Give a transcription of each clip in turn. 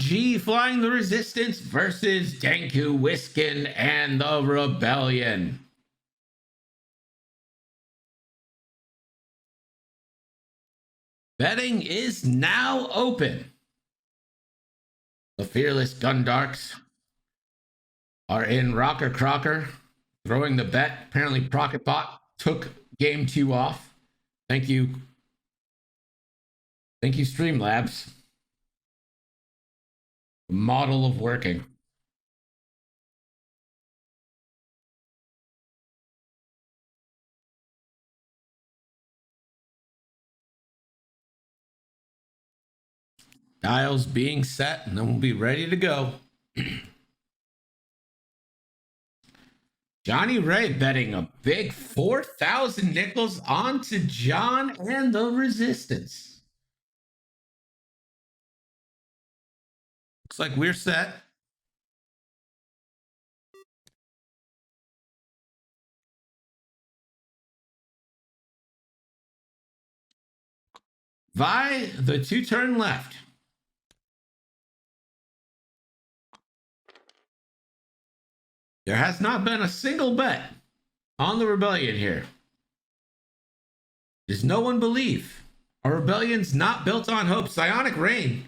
G flying the Resistance versus Dankoo Wiskin and the Rebellion. Betting is now open. The fearless Gundarks are in Rocker Crocker, throwing the bet. Apparently, Procketbot took game 2 off. Thank you. Thank you, Streamlabs. Model of working. Dials being set, and then we'll be ready to go. Johnny Ray betting a big 4,000 nickels onto John and the Resistance. Looks like we're set. Vi, the 2-turn left. There has not been a single bet on the Rebellion here. Does no one believe? Our Rebellion's not built on hope. Psionic Rain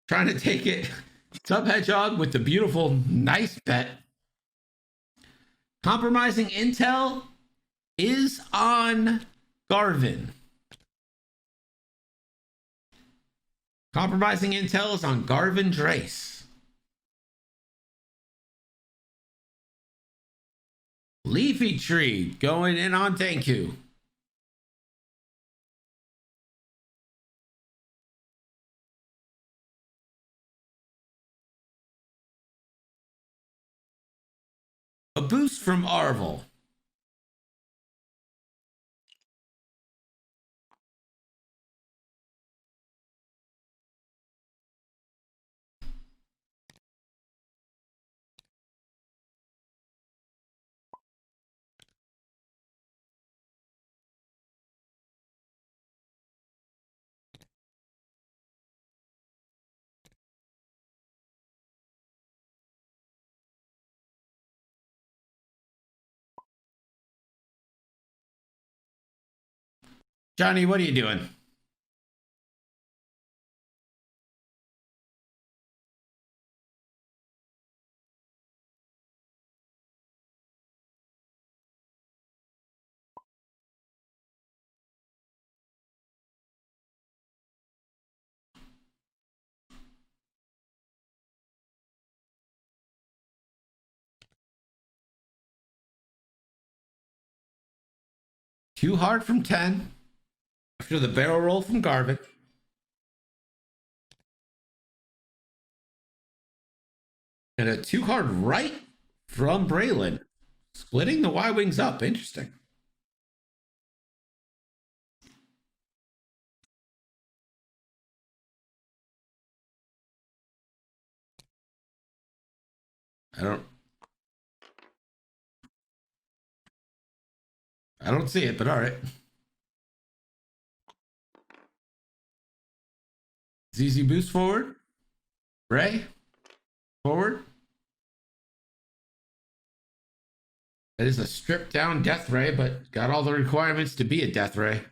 trying to take it. Sub Hedgehog with the beautiful, nice bet. Compromising Intel is on Garvin. Compromising Intel is on Garvin Drace. Leafy Tree going in on Dankoo. A boost from Arvel. Johnny, what are you doing? Too hard from 10. After the barrel roll from Garvin. And a 2 hard right from Braylon. Splitting the Y-Wings up. Interesting. I don't see it, but all right. ZZ boost forward. Ray forward. That is a stripped down Death Ray, but got all the requirements to be a Death Ray.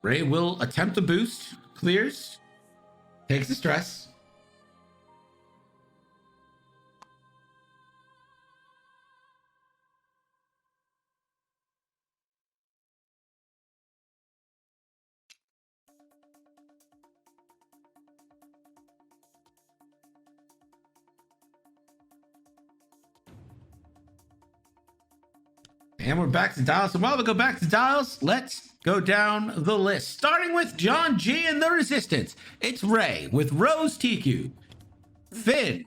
Ray will attempt the boost. Clears. Takes the stress. And we're back to dials. So while we go back to dials, let's go down the list. Starting with John G and the Resistance. It's Ray with Rose TQ, Finn,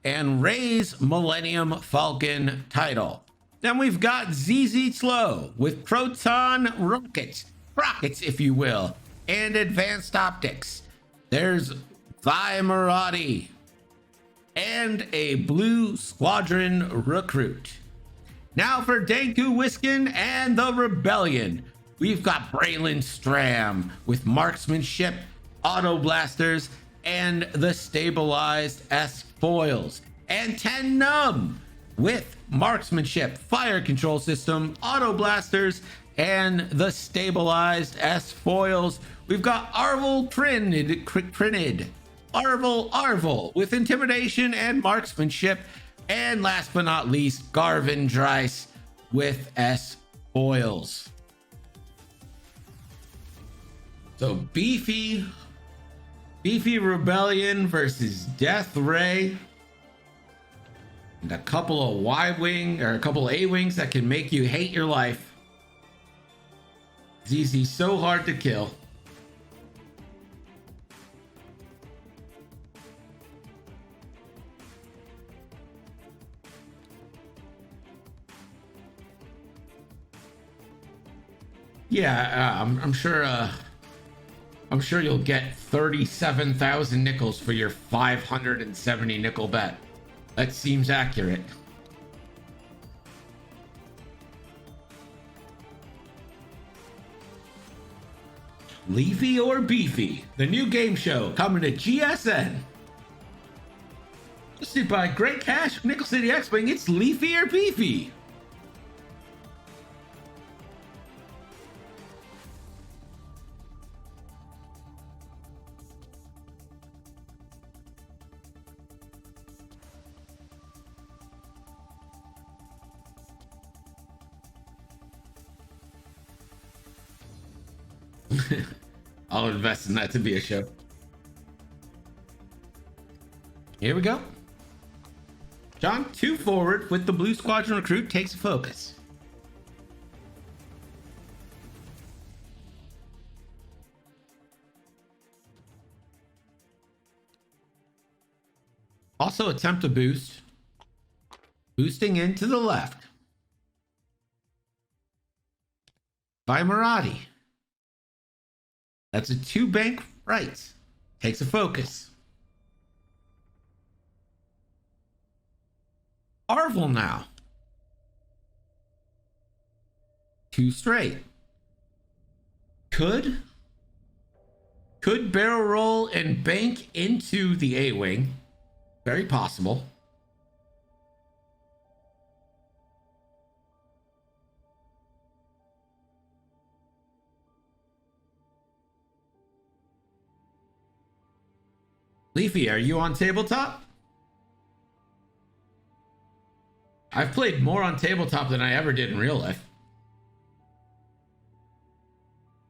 and Ray's Millennium Falcon title. Then we've got ZZ Slow with Proton Rockets, if you will, and Advanced Optics. There's Vi Maradi and a Blue Squadron recruit. Now for Dankoo Wiskin and the Rebellion. we've got Braylon Stram with marksmanship, auto blasters, and the stabilized S foils. And 10 Num with marksmanship, fire control system, auto blasters, and the stabilized S foils. We've got Arvel printed, Arvel with intimidation and marksmanship. And last but not least, Garvin Dryce with S foils. So beefy Rebellion versus Death Ray. And a couple of Y-wing or a couple of A-wings that can make you hate your life. ZZ's so hard to kill. Yeah, I'm sure. I'm sure you'll get 37,000 nickels for your 570 nickel bet. That seems accurate. Leafy or Beefy, the new game show coming to GSN. Hosted by Great Cash, Nickel City X-Wing. It's Leafy or Beefy. I'll invest in that to be a show. Here we go. John, 2 forward with the Blue Squadron recruit takes a focus. Also attempt a boost. Boosting into the left. By Maradi. That's a 2 bank right. Takes a focus. Arvel now. 2 straight. Could barrel roll and bank into the A-wing. Very possible. Leafy, are you on tabletop? I've played more on tabletop than I ever did in real life.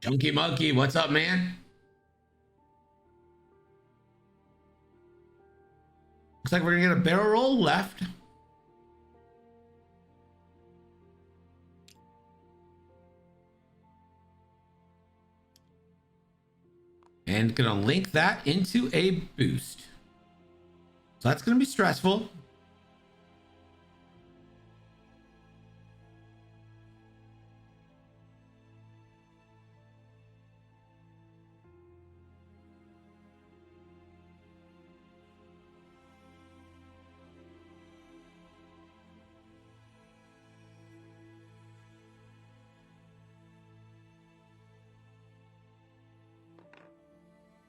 Chunky Monkey, what's up, man? Looks like we're gonna get a barrel roll left. And gonna link that into a boost. So that's gonna be stressful.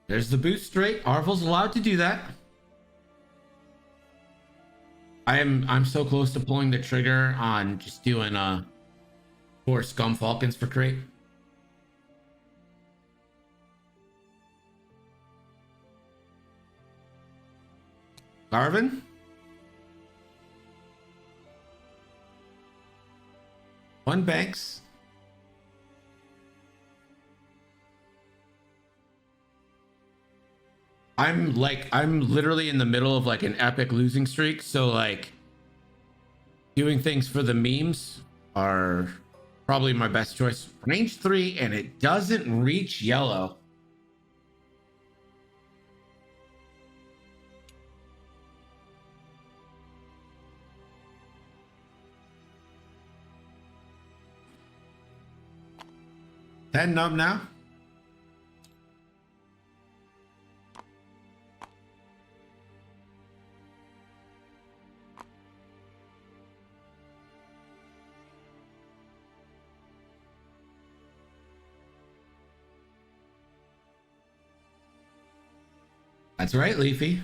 There's the boost straight. Arvel's allowed to do that. I'm so close to pulling the trigger on just doing 4 Scum Falcons for crate. Garvin. 1 banks. I'm literally in the middle of like an epic losing streak, so like doing things for the memes are probably my best choice. Range 3 and it doesn't reach yellow. Ten Num now. That's right, Leafy.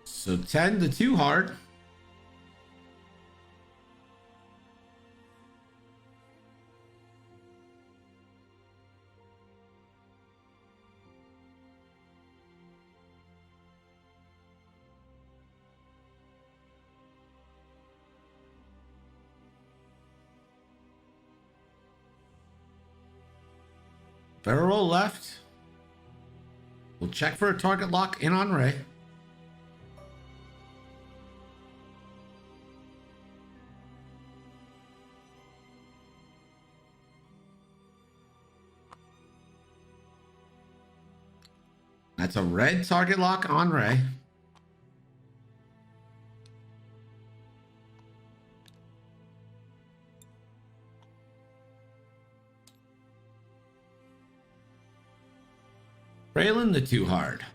So 10 to 2 hard. Barrel roll left. We'll check for a target lock in on Ray. That's a red target lock on Ray. Braylon the 2 hard.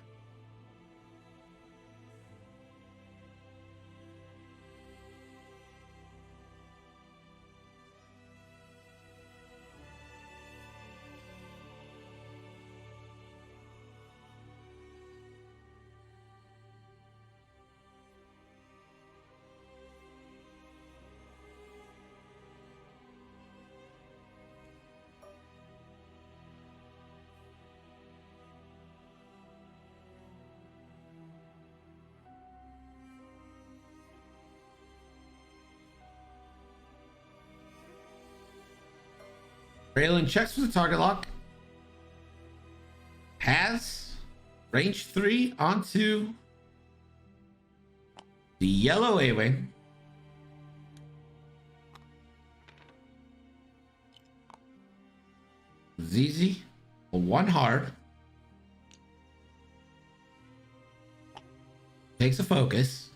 Braylon checks for the target lock. Has range 3 onto the yellow A-Wing. ZZ, a 1 hard. Takes a focus.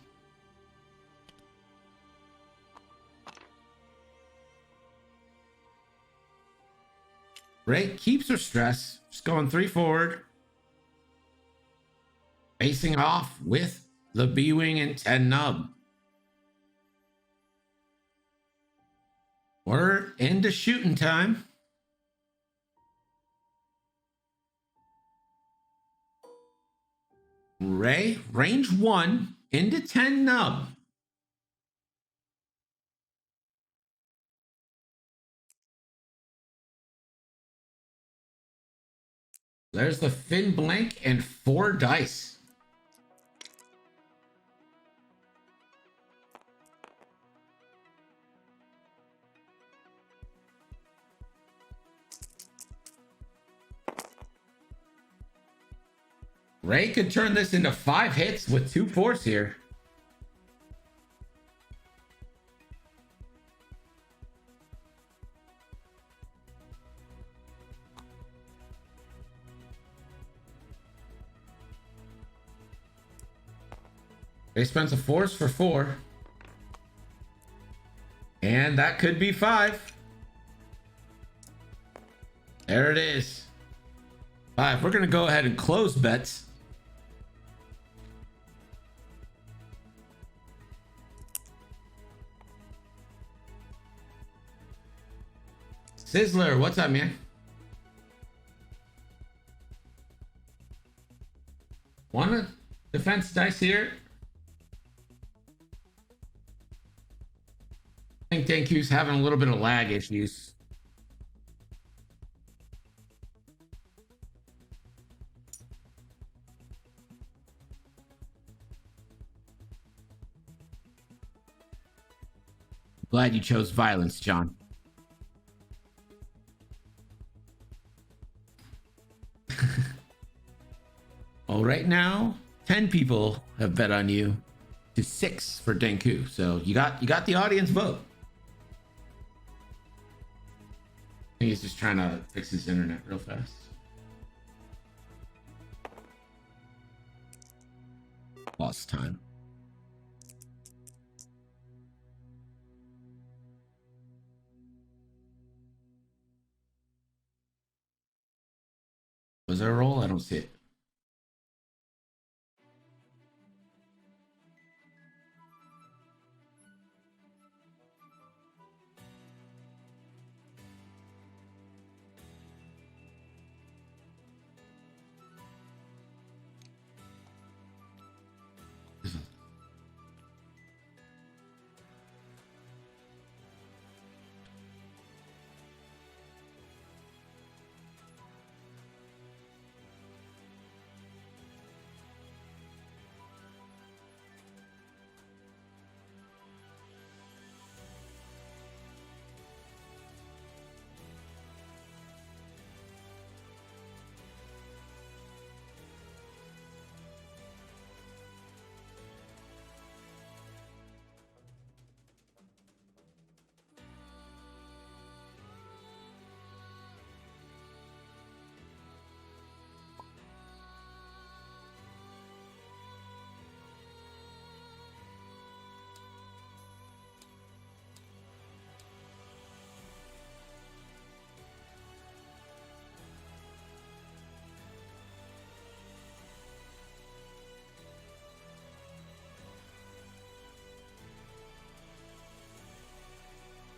Ray keeps her stress. Just going 3 forward. Facing off with the B-Wing and 10 nub. We're into shooting time. Ray, range 1 into 10 nub. There's the Finn blank and 4 dice. Ray could turn this into 5 hits with 2 force here. Ray spends a force for 4. And that could be 5. There it is. 5. We're going to go ahead and close bets. Sizzler, what's up, man? One defense dice here. I think Dankoo's having a little bit of lag issues. Glad you chose violence, John. Well, right now, 10 people have bet on you to 6 for Dankoo. So you got the audience vote. I think he's just trying to fix his internet real fast. Lost time. Was there a roll? I don't see it.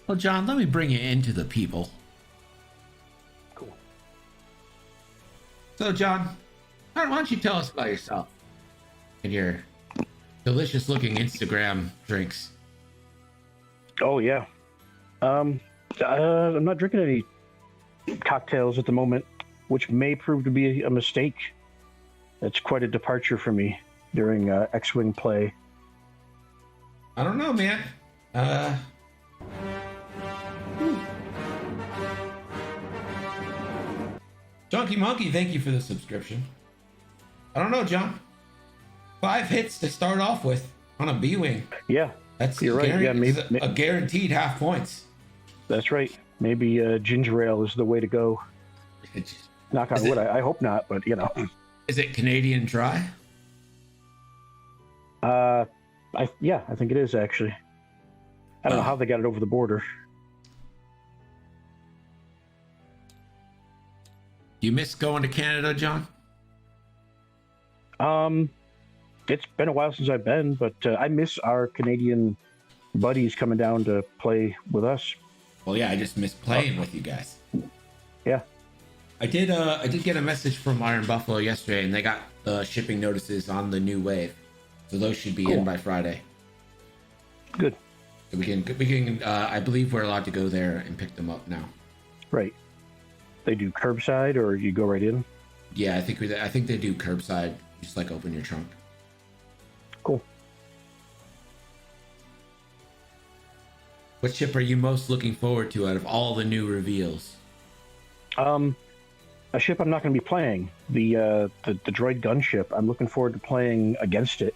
Well, John, let me bring you into the people. Cool. So, John, why don't you tell us about yourself and your delicious-looking Instagram drinks? Oh yeah. I'm not drinking any cocktails at the moment, which may prove to be a mistake. That's quite a departure for me during X-Wing play. I don't know, man. Junkie Monkey, thank you for the subscription. I don't know, John. 5 hits to start off with on a B-Wing. Yeah, That's you're right. Yeah, maybe, a guaranteed half points. That's right. Maybe ginger ale is the way to go. Knock on wood. I hope not, but you know. Is it Canadian dry? I think it is actually. I don't know how they got it over the border. Do you miss going to Canada, John? It's been a while since I've been, but I miss our Canadian buddies coming down to play with us. Well, yeah, I just miss playing with you guys. Yeah. I did get a message from Iron Buffalo yesterday, and they got the shipping notices on the new wave, so those should be in by Friday. Good. So we can. I believe we're allowed to go there and pick them up now. Right. They do curbside, or you go right in. Yeah, I think they do curbside. Just like open your trunk. Cool. What ship are you most looking forward to out of all the new reveals? A ship I'm not going to be playing. The droid gunship. I'm looking forward to playing against it.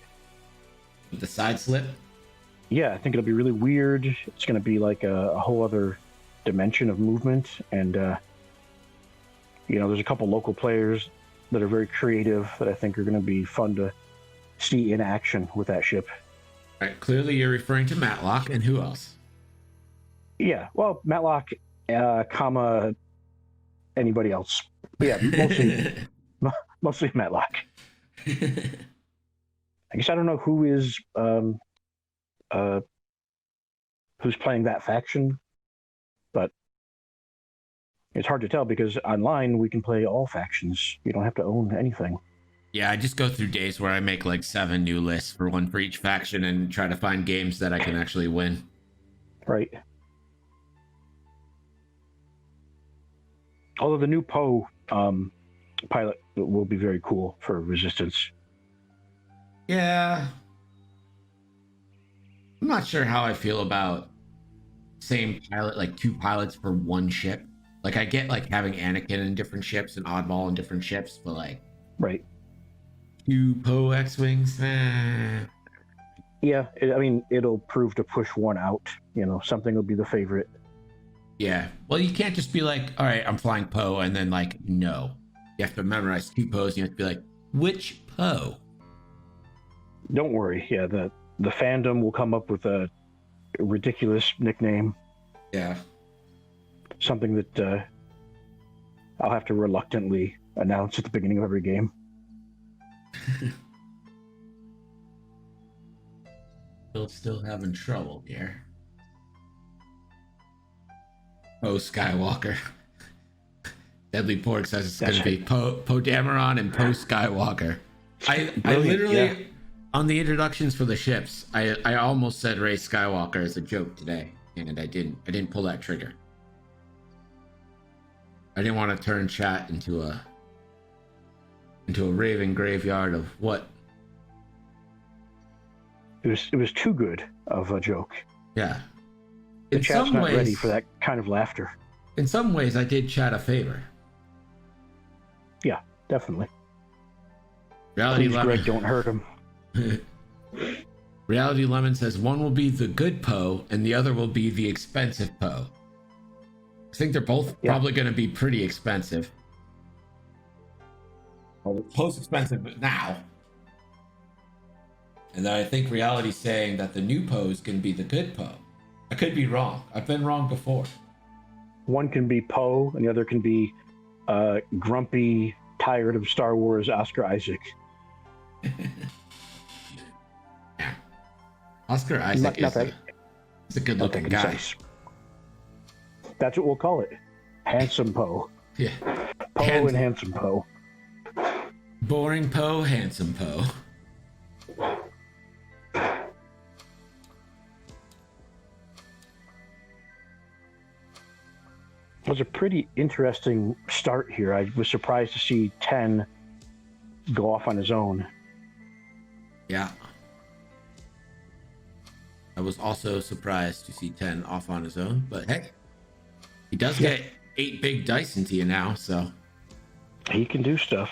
With the side slip? Yeah, I think it'll be really weird. It's going to be like a whole other dimension of movement, and there's a couple local players that are very creative that I think are going to be fun to see in action with that ship. All right, clearly you're referring to Matlock, and who else? Yeah, well, Matlock, comma, anybody else. But yeah, mostly Matlock. I guess I don't know who is who's playing that faction, but it's hard to tell because online we can play all factions. You don't have to own anything. Yeah, I just go through days where I make like 7 new lists for one for each faction and try to find games that I can actually win. Right. Although the new Poe pilot will be very cool for Resistance. Yeah. I'm not sure how I feel about same pilot, like 2 pilots for one ship. Like, I get, like, having Anakin in different ships and Oddball in different ships, but, like... Right. 2 Poe X-Wings? Yeah, it'll prove to push one out. Something will be the favorite. Yeah. Well, you can't just be like, all right, I'm flying Poe, and then, like, no. You have to memorize 2 Poes, and you have to be like, which Poe? Don't worry. Yeah, the fandom will come up with a ridiculous nickname. Yeah. Something that I'll have to reluctantly announce at the beginning of every game. Still having trouble here. Poe Skywalker. Deadly Pork says it's going to be Poe Dameron and Poe Skywalker. I literally, on the introductions for the ships, I almost said Rey Skywalker as a joke today, and I didn't pull that trigger. I didn't want to turn chat into a raving graveyard of what. It was too good of a joke. Yeah. The chat's not ready for that kind of laughter. In some ways, I did chat a favor. Yeah, definitely. Reality Please, Lemon. Greg, don't hurt him. Reality Lemon says one will be the good Poe and the other will be the expensive Poe. I think they're both probably going to be pretty expensive. Well, Poe's expensive now. And then I think Reality's saying that the new Poe is going to be the good Poe. I could be wrong. I've been wrong before. One can be Poe, and the other can be grumpy, tired of Star Wars Oscar Isaac. Oscar Isaac is a good-looking guy. That's what we'll call it. Handsome Poe. Yeah. Poe and Handsome Poe. Boring Poe, handsome Poe. It was a pretty interesting start here. I was surprised to see 10 go off on his own. Yeah. I was also surprised to see 10 off on his own, but hey, he does get 8 big dice into you now, so. He can do stuff.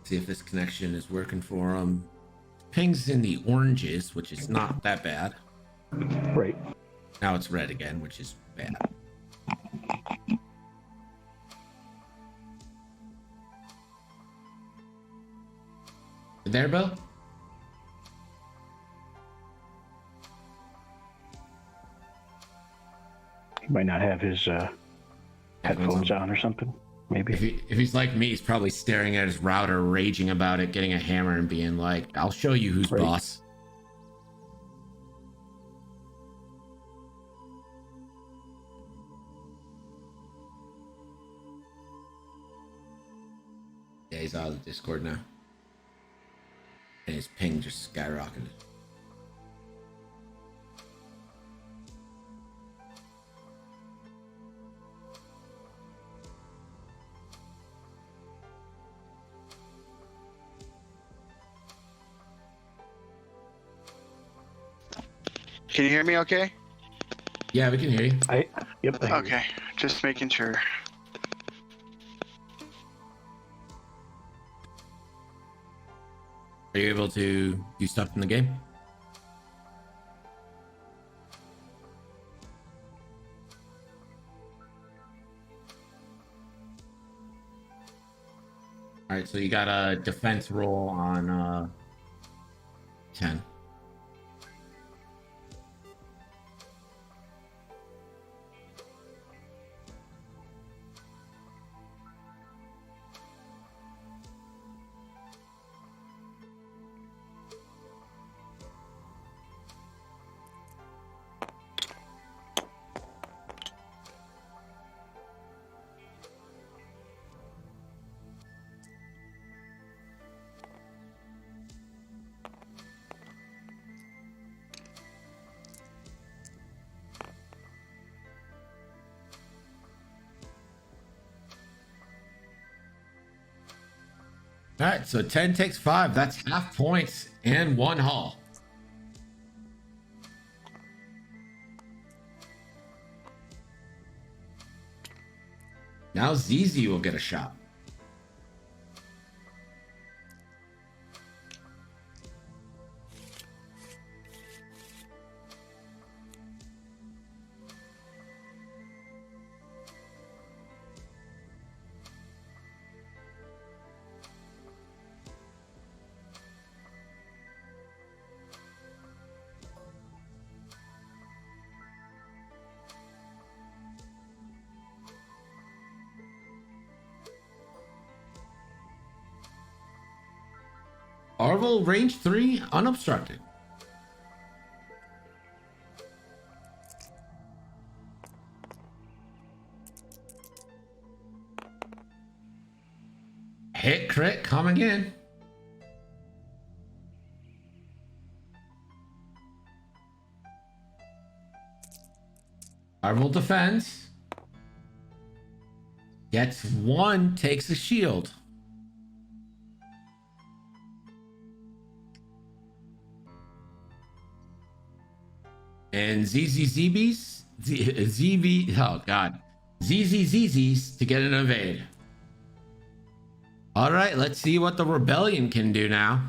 See if this connection is working for him. Ping's in the oranges, which is not that bad. Right. Now it's red again, which is bad. You there, Bill? He might not have his headphones on or something. Maybe. If he's like me, he's probably staring at his router, raging about it, getting a hammer and being like, I'll show you who's boss. Yeah, he's out of the Discord now. And his ping just skyrocketed. Can you hear me okay? Yeah, we can hear you. Yep. Okay, just making sure. Are you able to do stuff in the game? All right, so you got a defense roll on 10. All right, so 10 takes 5. That's half points and 1 haul. Now ZZ will get a shot. Arvel, range 3, unobstructed. Hit crit coming in. Arvel defends. Gets 1, takes a shield. And ZZZBs, ZV, oh god, ZZZZs to get an evade. All right, let's see what the rebellion can do now.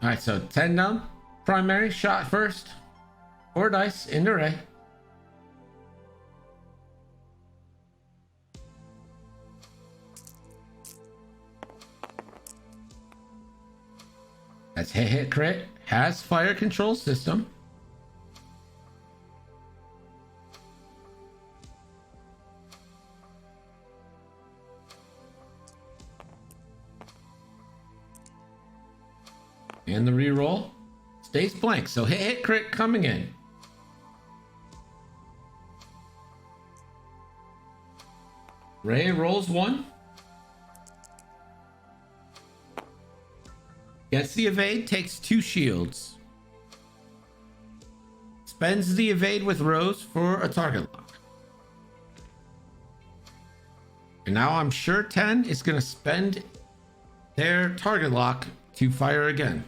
All right, so 10 nub. Primary shot first. 4 dice into Ray. That's hit crit. Has fire control system. And the reroll stays blank. So hit crit coming in. Ray rolls 1. Gets the evade, takes 2 shields. Spends the evade with Rose for a target lock. And now I'm sure 10 is going to spend their target lock to fire again.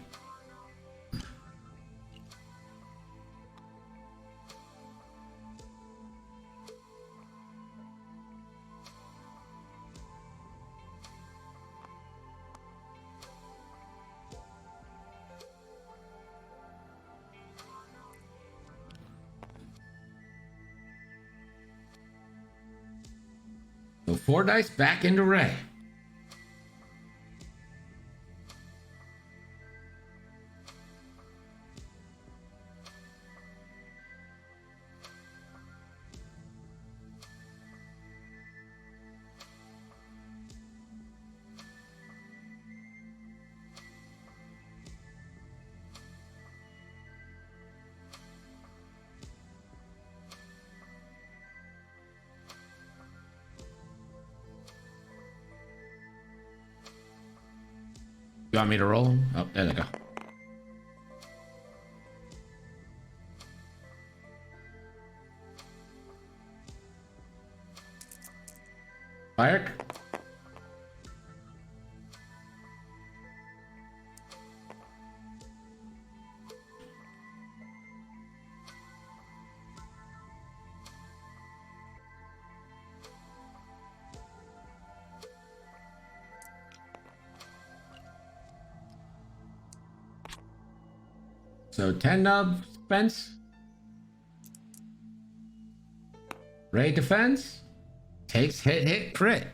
So 4 dice back into Ray. You want me to roll? Oh, there they go. Fire. So 10 nub, Spence. Ray defends. Takes hit, crit.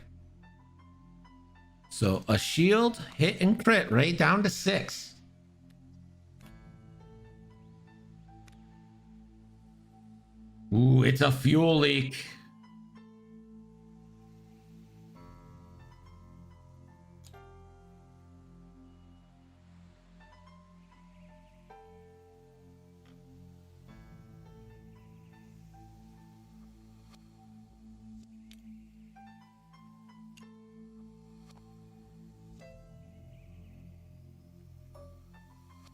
So a shield, hit, and crit. Ray down to 6. Ooh, it's a fuel leak.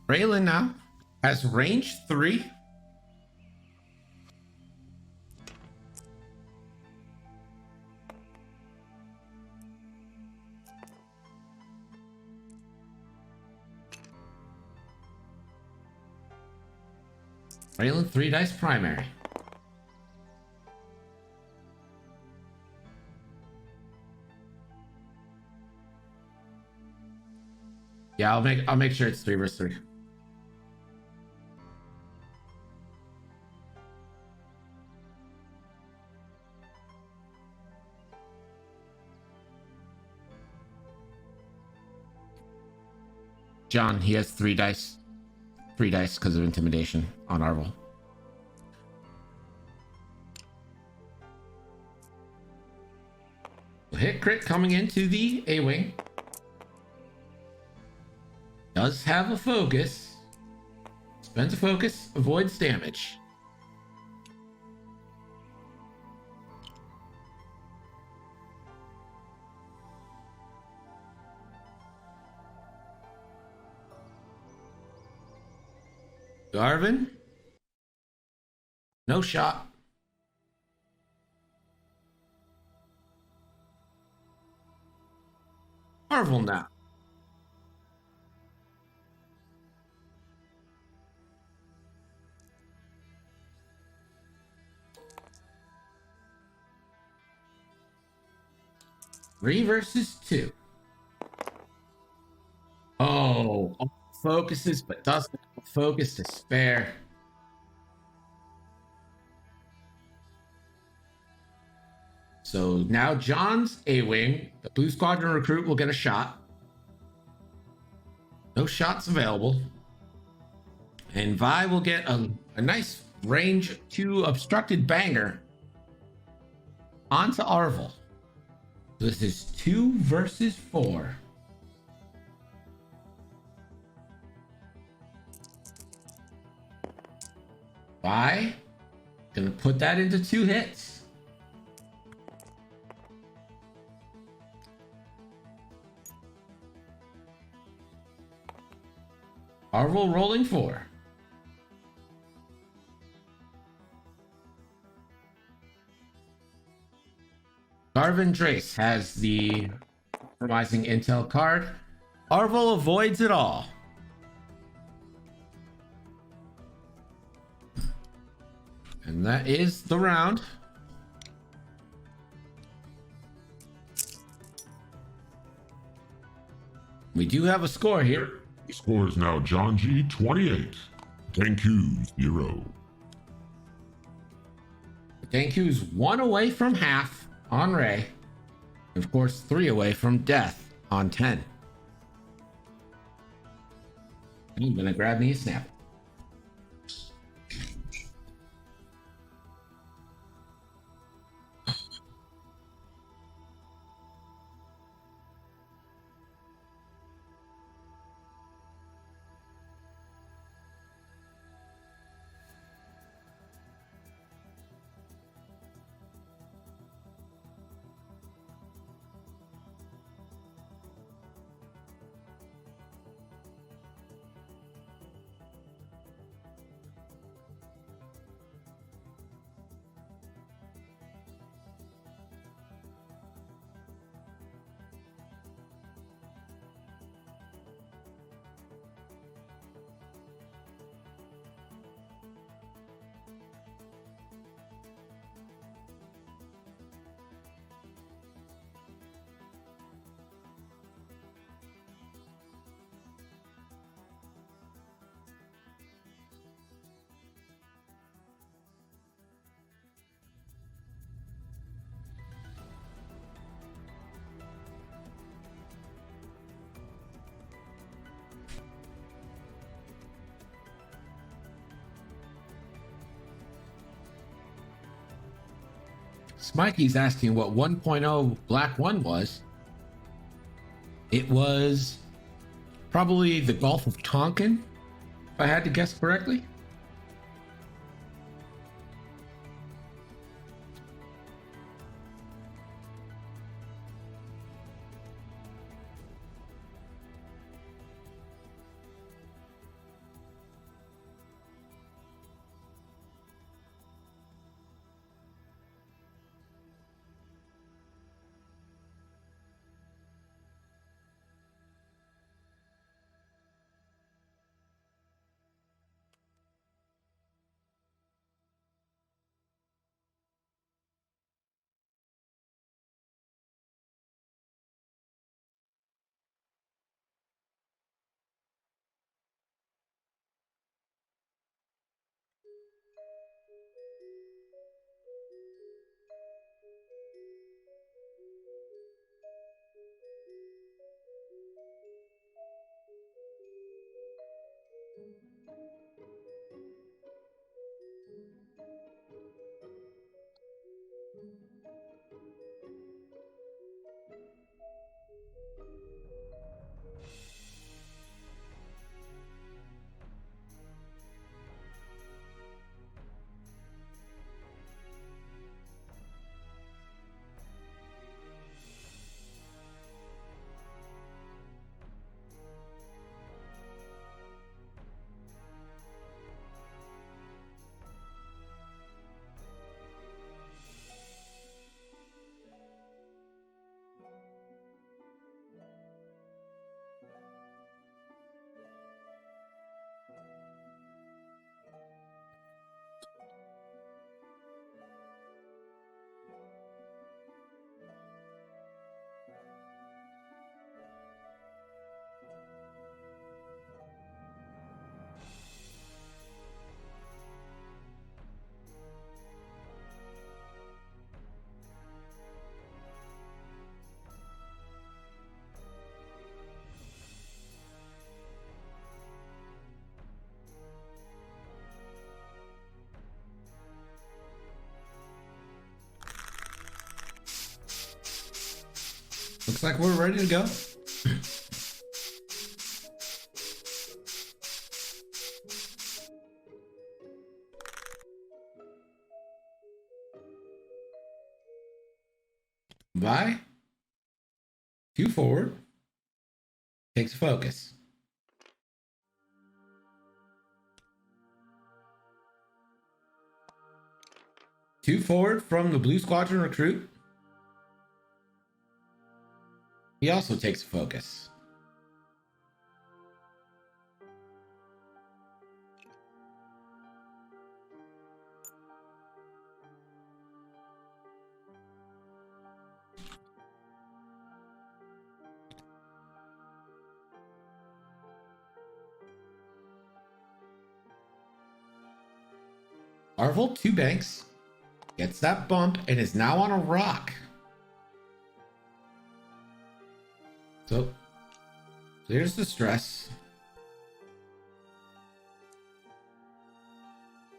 Braylon now has range 3. Braylon 3 dice primary. Yeah, I'll make sure it's 3 versus 3. John, he has 3 dice. 3 dice because of intimidation on Arvel. Hit crit coming into the A-Wing. Does have a focus. Spends a focus, avoids damage. Garvin. No shot. Marvel now. Three versus 2. Oh, focuses, but doesn't have focus to spare. So now John's A-Wing. The Blue Squadron recruit will get a shot. No shots available. And Vi will get a nice range 2 obstructed banger onto Arvel. This is 2 versus 4. Vi gonna put that into 2 hits. Arvel rolling 4. Garvin Drace has the compromising intel card. Arvel avoids it all. And that is the round. We do have a score here. The score is now John G 28, Dankoo 0. Dankoo's 1 away from half on Ray. And of course, 3 away from death on 10. I'm gonna grab me a snap. Smikey's asking what 1.0 Black 1 was. It was probably the Gulf of Tonkin, if I had to guess correctly. Looks like we're ready to go. Bye. 2 forward. Takes a focus. Two forward from the Blue Squadron recruit. He also takes a focus. Arvel, 2 banks. Gets that bump and is now on a rock. So, clears the stress.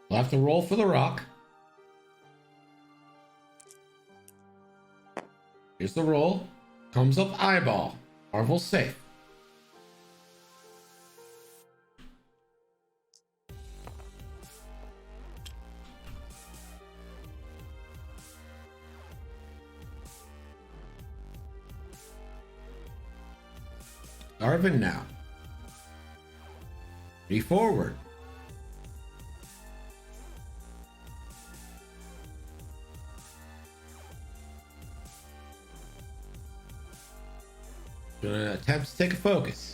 We'll have to roll for the rock. Here's the roll. Comes up eyeball. Arvel's safe. Arvin now. 3 forward. Gonna attempt to take a focus.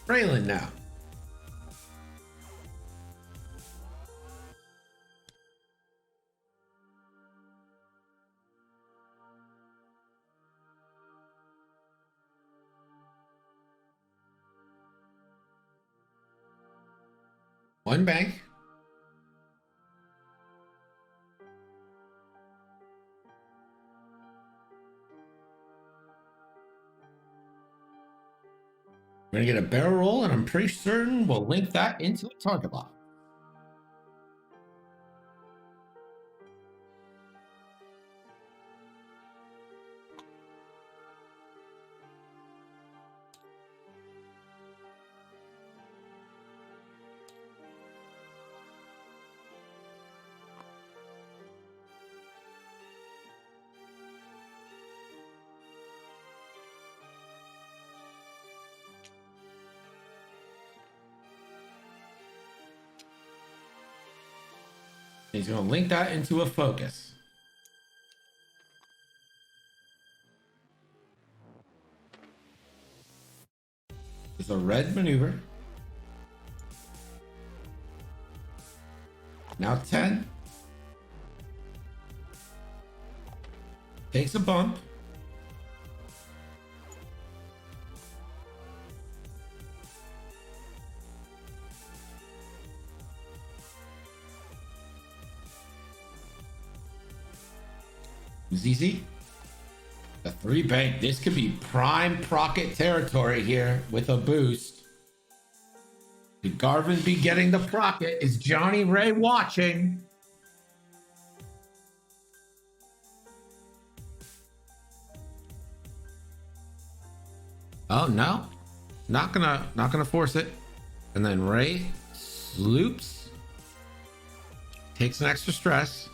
Braylon now. One bank. We're gonna get a barrel roll, and I'm pretty certain we'll link that into a target lock. He's going to link that into a focus. There's a red maneuver. Now 10. Takes a bump. ZZ. The 3 bank. This could be prime Procket territory here with a boost. Could Garvin be getting the Procket? Is Johnny Ray watching? Oh no. Not gonna force it. And then Ray sloops. Takes an extra stress.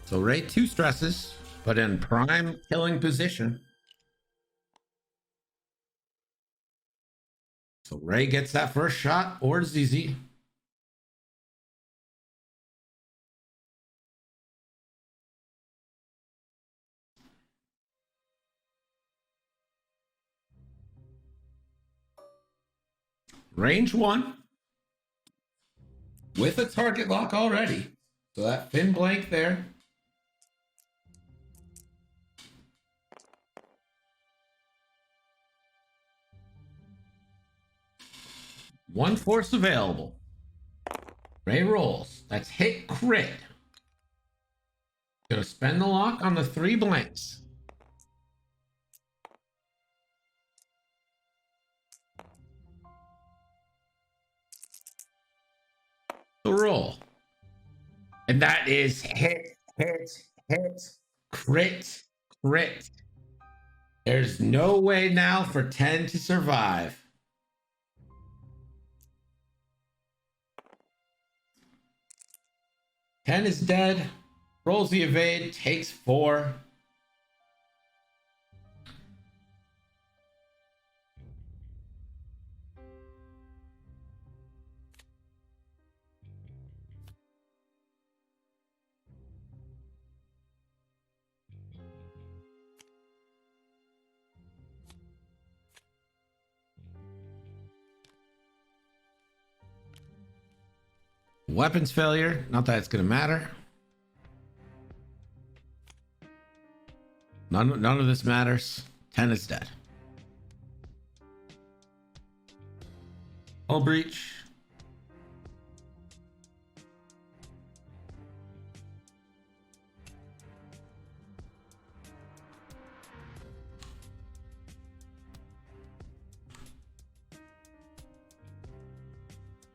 So Ray 2 stresses, but in prime killing position. So Ray gets that first shot, or ZZ. Range 1 with a target lock already. So that thin blank there. One force available. Ray rolls. That's hit crit. Gonna spend the lock on the 3 blanks. The roll. And that is hit, crit, crit. There's no way now for 10 to survive. Ten is dead. Rolls the evade, takes 4. Weapons failure. Not that it's going to matter. None of this matters. 10 is dead. All breach.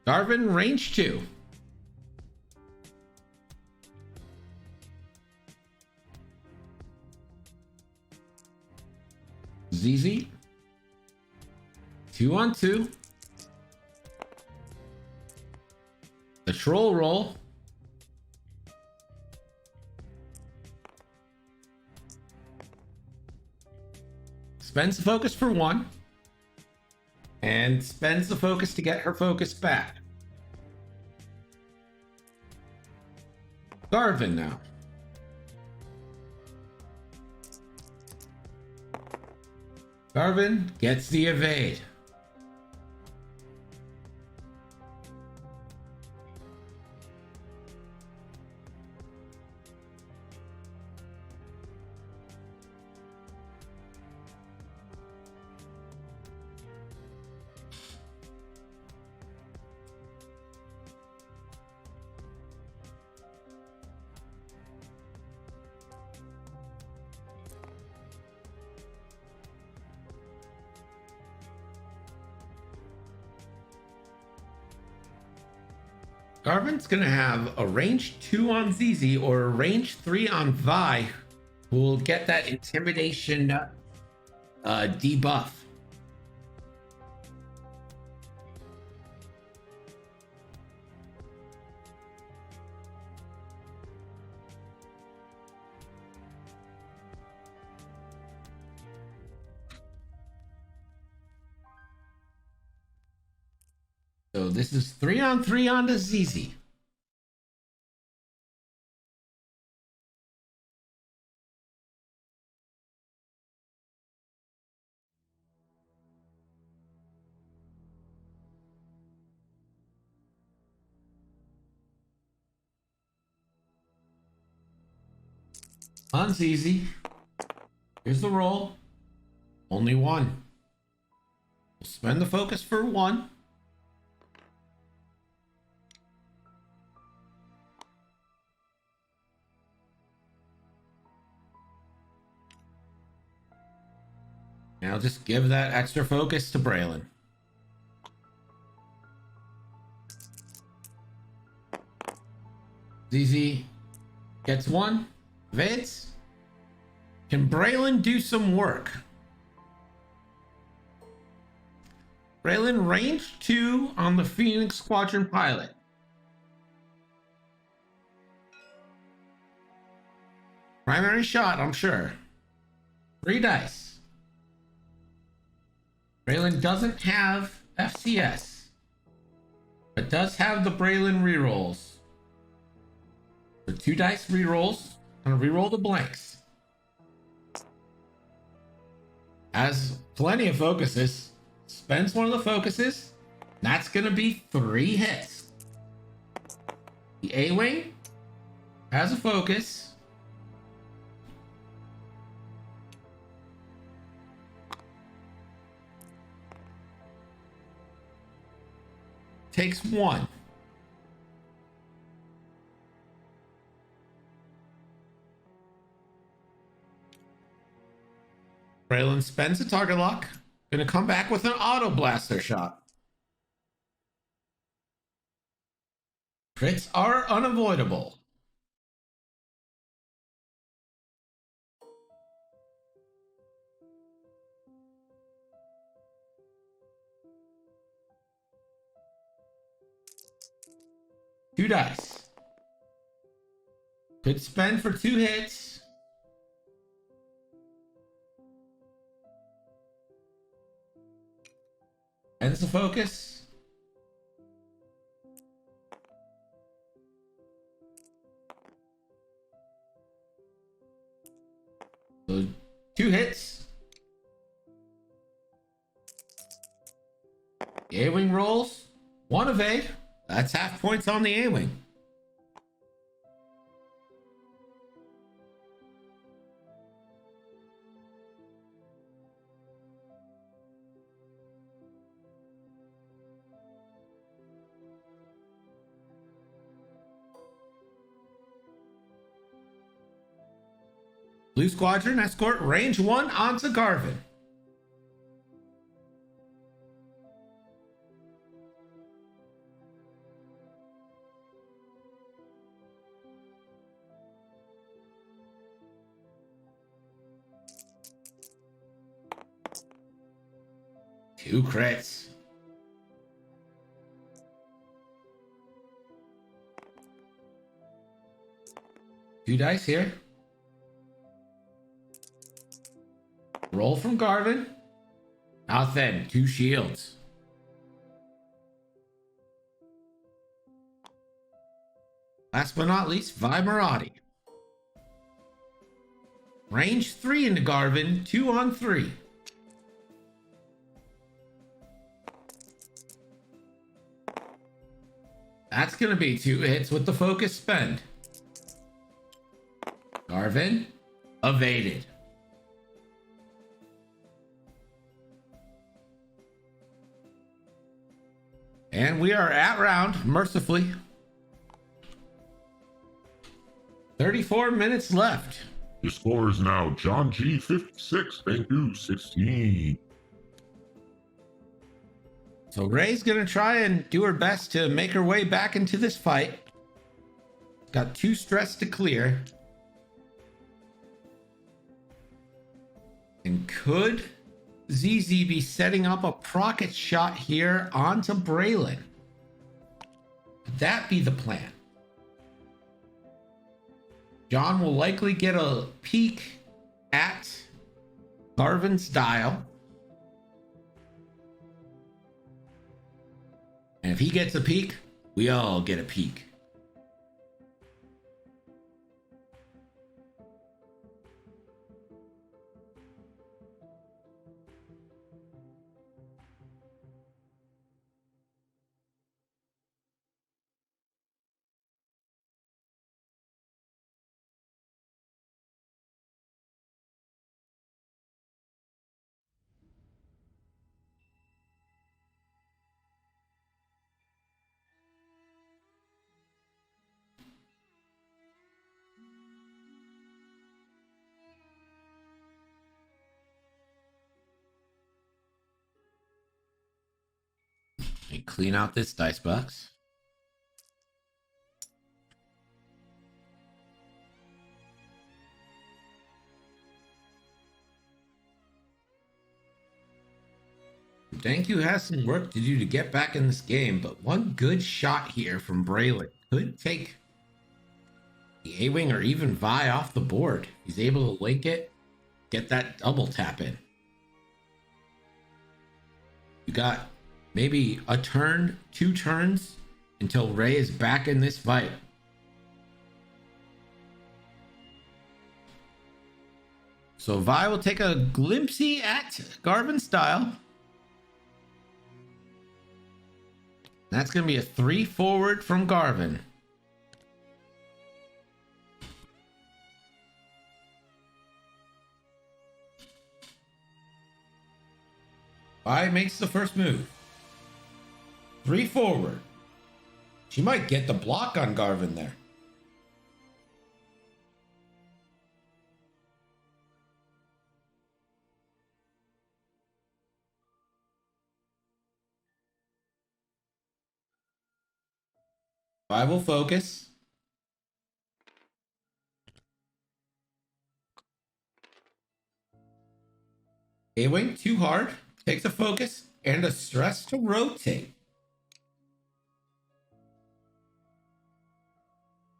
Darvin, range 2. ZZ. 2 on 2. The troll roll. Spends the focus for 1. And spends the focus to get her focus back. Darvin now. Darvin gets the evade. Darvin's gonna have a range 2 on ZZ or a range 3 on Vi, who will get that intimidation debuff. So this is 3 on 3 onto ZZ. On ZZ. Here's the roll. Only 1. We'll spend the focus for 1. And I'll just give that extra focus to Braylon. ZZ gets 1. Evades. Can Braylon do some work? Braylon range 2 on the Phoenix Squadron pilot. Primary shot, I'm sure. 3 dice. Braylon doesn't have FCS, but does have the Braylon rerolls. The 2 dice rerolls. I'm gonna reroll the blanks. Has plenty of focuses. Spends one of the focuses. That's gonna be 3 hits. The A-Wing has a focus. takes 1. Braylon spends a target lock. Gonna come back with an auto blaster shot. Crits are unavoidable. Two dice. Could spend for 2 hits. Ends the focus. So 2 hits. The A-Wing rolls. 1 evade. That's half points on the A-Wing. Blue Squadron escort range 1 onto Garvin. Two crits. Two dice here. Roll from Garvin. Nothing. 2 shields. Last but not least, Vi Marati. Range 3 into Garvin. 2 on 3. That's going to be 2 hits with the focus spend. Garvin evaded. And we are at round, mercifully. 34 minutes left. Your score is now John G 56, Dankoo 16. So Ray's gonna try and do her best to make her way back into this fight. Got 2 stress to clear. And could ZZ be setting up a procket shot here onto Braylon? Could that be the plan? John will likely get a peek at Garvin's dial. And if he gets a peek, we all get a peek. And clean out this dice box. Dankoo has some work to do to get back in this game, but one good shot here from Braylon could take the A-Wing or even Vi off the board. He's able to link it, get that double tap in. You got maybe a turn, 2 turns until Ray is back in this fight. So Vi will take a glimpsey at Garvin's style. That's going to be a 3 forward from Garvin. Vi makes the first move. 3 forward. She might get the block on Garvin there. Survival focus. A-Wing too hard. Takes a focus and a stress to rotate.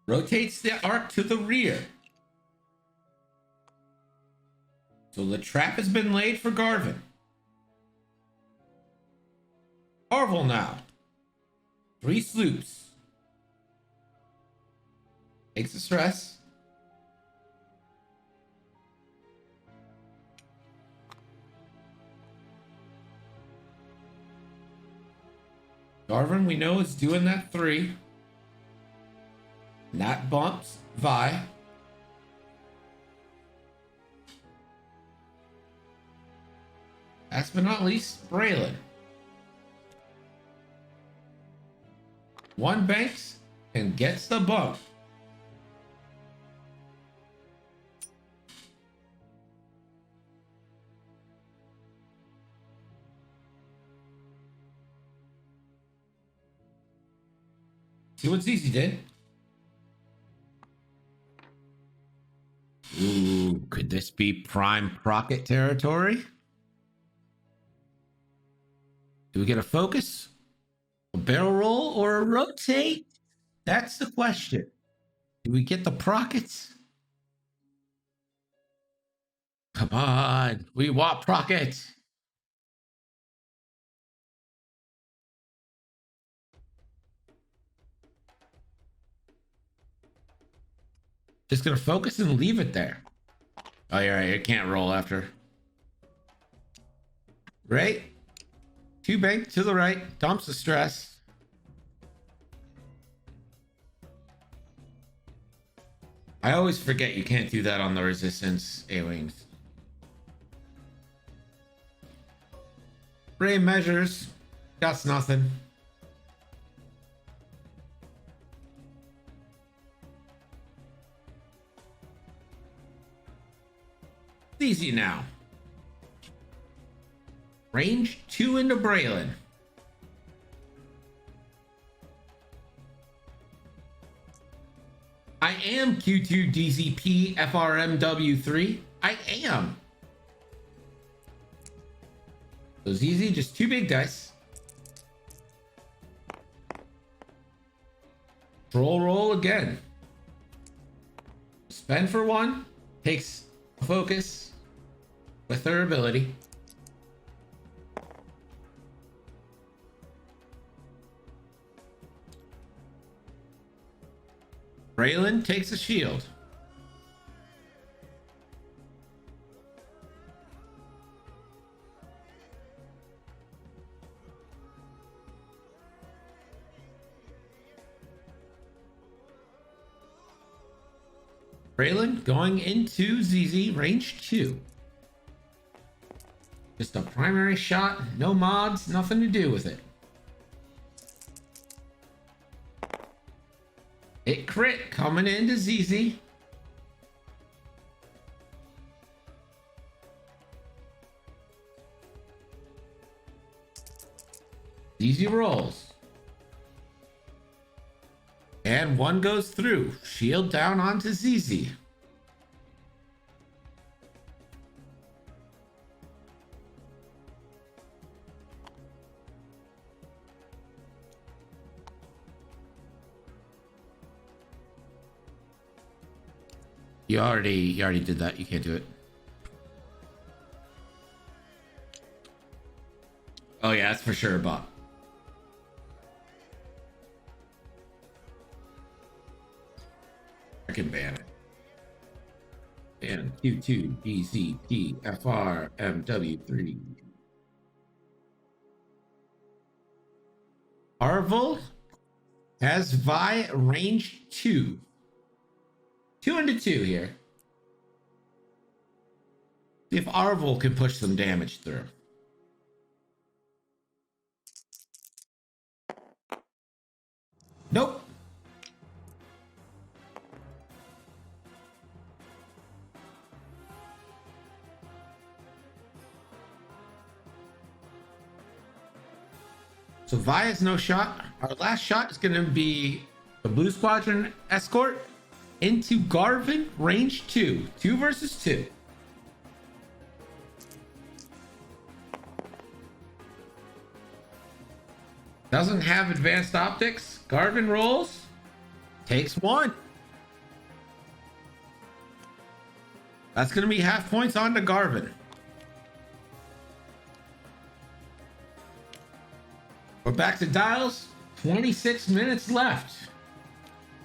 Rotates the arc to the rear. So the trap has been laid for Garvin. Orville now. 3 sloops. Takes the stress. Garvin, we know, is doing that 3. And that bumps Vi. Last but not least, Braylon. 1 banks and gets the bump. See what ZZ did? Ooh, could this be prime Crockett territory? Do we get a focus, a barrel roll, or a rotate? That's the question. Do we get the Prockets? Come on, we want Prockets. Just gonna focus and leave it there. Oh, you're right. It can't roll after. Right? 2 bank to the right. Dumps the stress. I always forget you can't do that on the resistance A-Wings. Ray measures. That's nothing. Easy now. Range 2 into Braylon. I am Q2 DZP FRMW3. I am. So it's easy, just 2 big dice. Roll again. Spend for 1. Takes focus with her ability. Braylon takes a shield. Braylon going into ZZ range 2. Just a primary shot, no mods, nothing to do with it. It crit coming into ZZ. ZZ rolls. And 1 goes through. Shield down onto ZZ. You already did that. You can't do it. Oh yeah, that's for sure a bot. I can ban it. And Q2 BZP FR MW3. Arvel has Vi range 2. 2 into 2 here. See if Arvel can push some damage through. Nope. So Vi's no shot. Our last shot is going to be the Blue Squadron escort into Garvin, range 2. 2 versus 2. Doesn't have advanced optics. Garvin rolls. Takes 1. That's going to be half points on to Garvin. We're back to dials. 26 minutes left.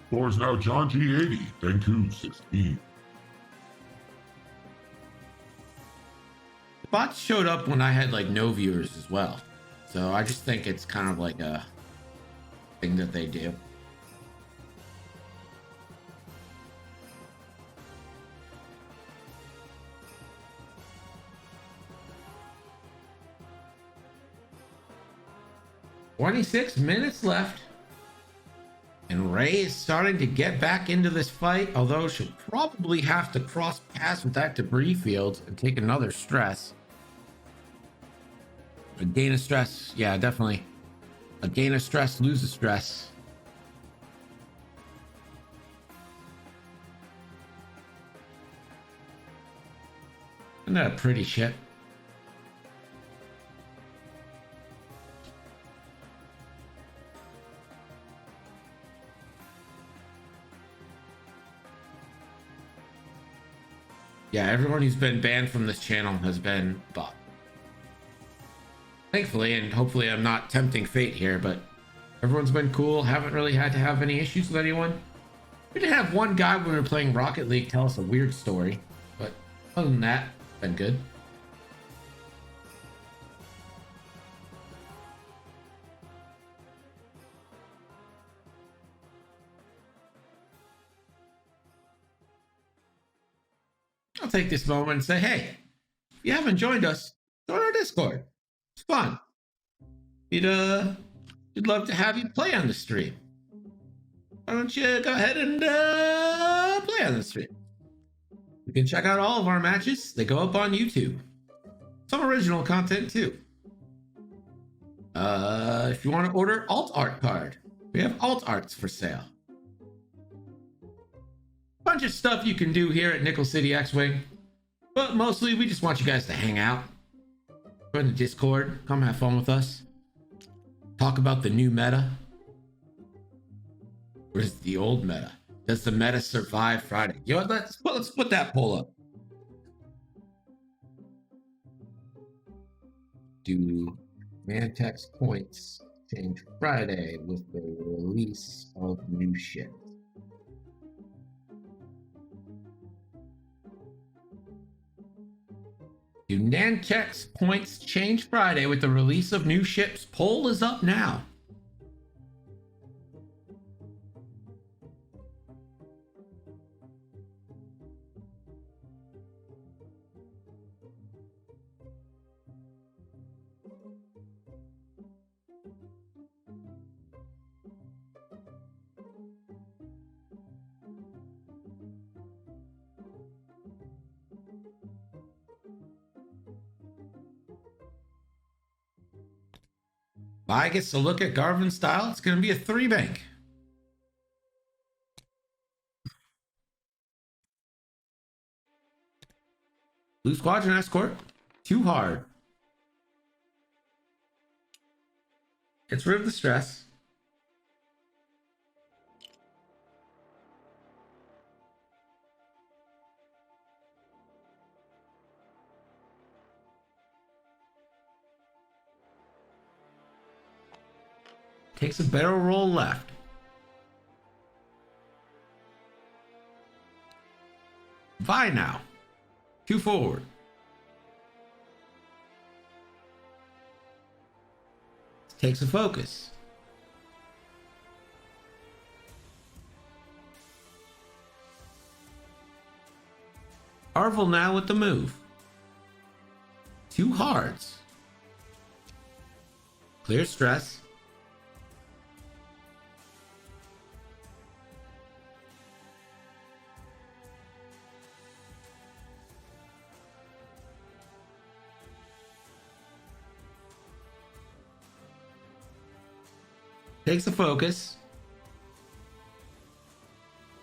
Score is now John G 80, Dankoo 16. The bots showed up when I had like no viewers as well. So I just think it's kind of like a thing that they do. "26 minutes left. And Ray is starting to get back into this fight, although she'll probably have to cross paths with that debris field and take another stress. A gain of stress, yeah, definitely. A gain of stress, lose a stress. Isn't that a pretty ship? Yeah, everyone who's been banned from this channel has been bought. Thankfully, and hopefully I'm not tempting fate here, but everyone's been cool. Haven't really had to have any issues with anyone. We did have one guy when we were playing Rocket League tell us a weird story, but other than that, been good. I'll take this moment and say, hey, if you haven't joined us, join our Discord. It's fun. We'd love to have you play on the stream. Why don't you go ahead and play on the stream? You can check out all of our matches. They go up on YouTube. Some original content too. If you want to order alt art card, we have alt arts for sale. Bunch of stuff you can do here at Nickel City X-Wing, but mostly we just want you guys to hang out. Join the Discord, come have fun with us. Talk about the new meta. Where's the old meta? Does the meta survive Friday? You know what? Let's put that poll up. Do Mantex points change Friday with the release of new shit? Do Nantek's points change Friday with the release of new ships? Poll is up now. Vi gets to look at Garvin's style. It's going to be a 3-bank. Blue Squadron escort. Too hard. Gets rid of the stress. Takes a barrel roll left. Vi now. 2 forward. Takes a focus. Arvel now with the move. 2 hards. Clear stress. takes a focus,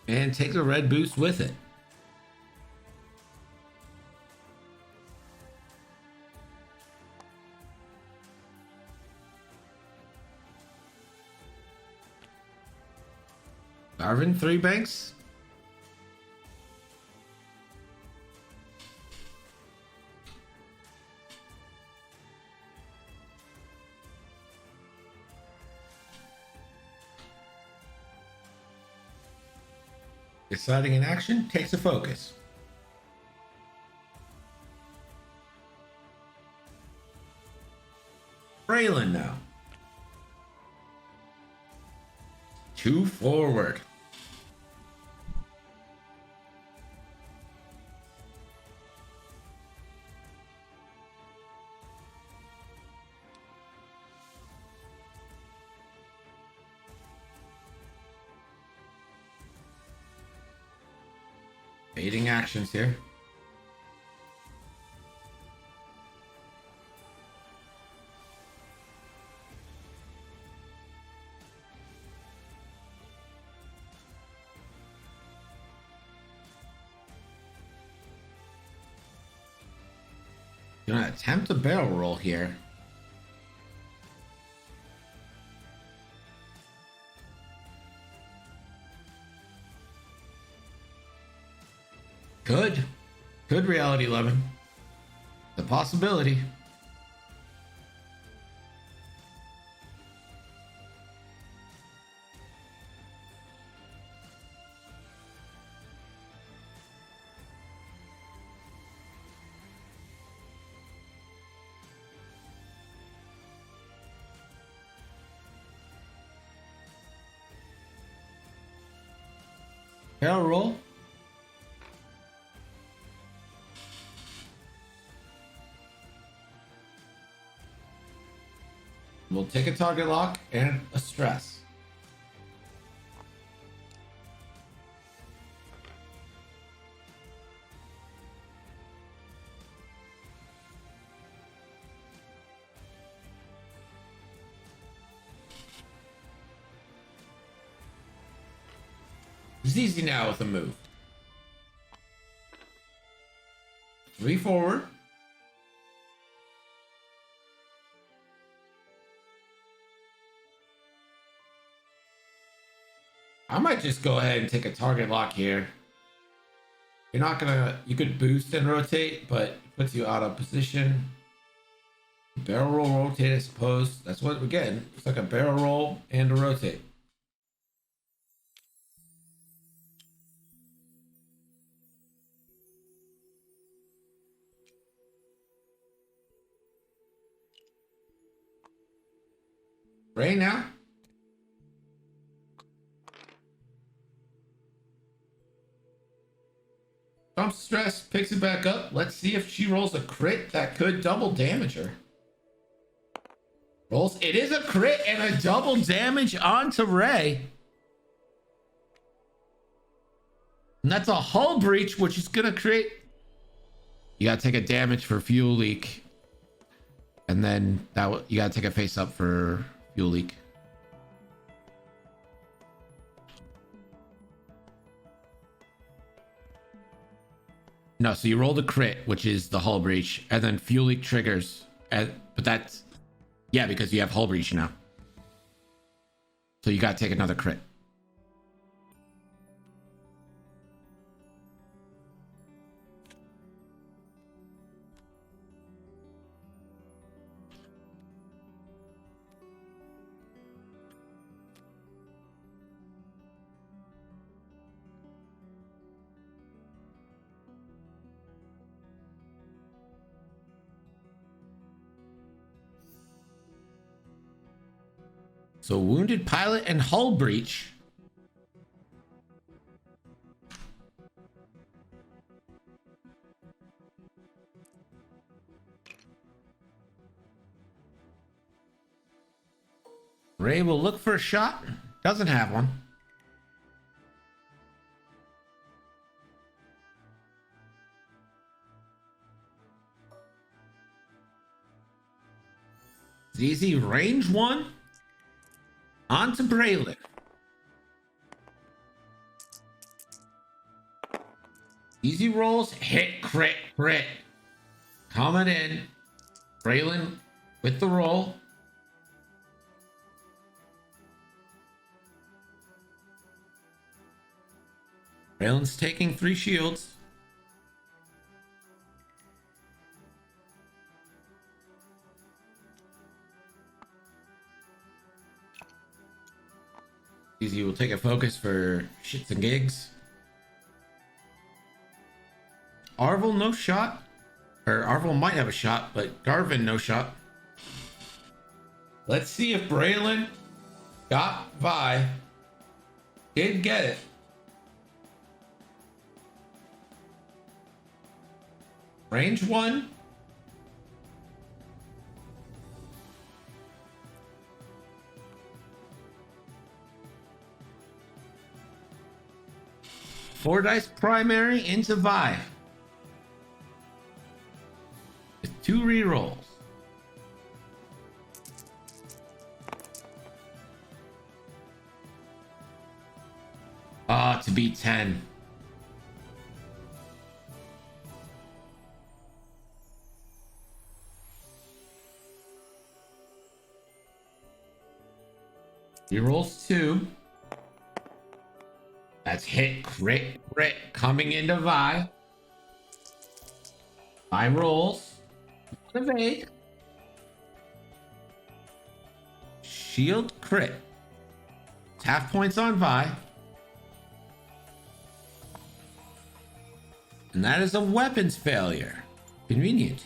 and takes a red boost with it. Arvin, 3 banks. Deciding an action, takes a focus. Braylon now. 2 forward. Baiting actions here. Gonna attempt a barrel roll here. Could reality 11. The possibility. Barrel roll. We'll take a target lock and a stress. It's easy now with a move. 3 forward. I might just go ahead and take a target lock here. You're not gonna, you could boost and rotate, but it puts you out of position. Barrel roll, rotate, I suppose. That's what we're getting. It's like a barrel roll and a rotate. Right now. Dump stress, picks it back up. Let's see if she rolls a crit that could double damage her. Rolls. It is a crit and a double damage onto Ray. And that's a hull breach, which is going to create... You got to take a damage for fuel leak. And then you got to take a face up for fuel leak. No, so you roll the crit, which is the hull breach, and then fuel leak triggers. But that's... Yeah, because you have hull breach now. So you got to take another crit. So wounded pilot and hull breach. Ray will look for a shot. Doesn't have one. It's easy. Range 1. On to Braylon. Easy rolls, hit, crit, crit. Coming in. Braylon with the roll. Braylon's taking 3 shields. Easy will take a focus for shits and gigs. Arvel, no shot. Or Arvel might have a shot, but Garvin, no shot. Let's see if Braylon got Vi. Did get it. Range 1. Four dice primary into Vi. With 2 rerolls. To beat 10. Rerolls 2. That's hit, crit, crit, coming into Vi. Vi rolls. Evade. Shield, crit. It's half points on Vi. And that is a weapons failure. Convenient.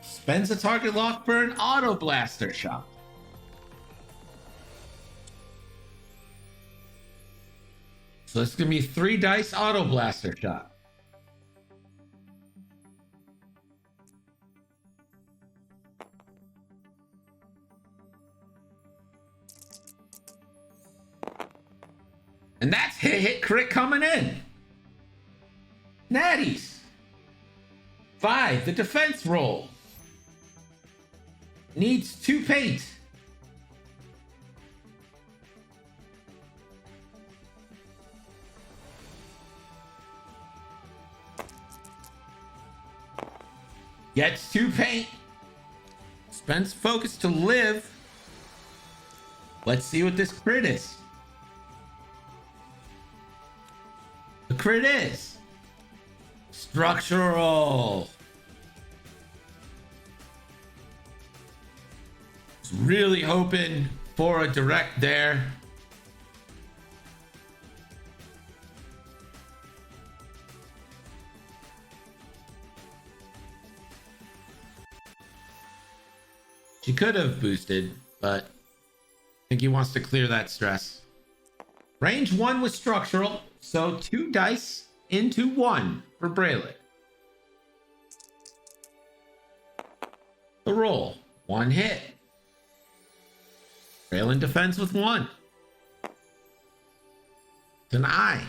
Spends a target lock for an auto blaster shot. So this is going to be 3 dice auto blaster shot. And that's hit, crit coming in. Natties. 5, the defense roll. Needs 2 paint. Gets 2 paint. Spends focus to live. Let's see what this crit is. The crit is structural. Was really hoping for a direct there. She could have boosted, but I think he wants to clear that stress. Range 1 was structural, so 2 dice into 1 for Braylon. The roll, 1 hit. Braylon defends with 1. Deny.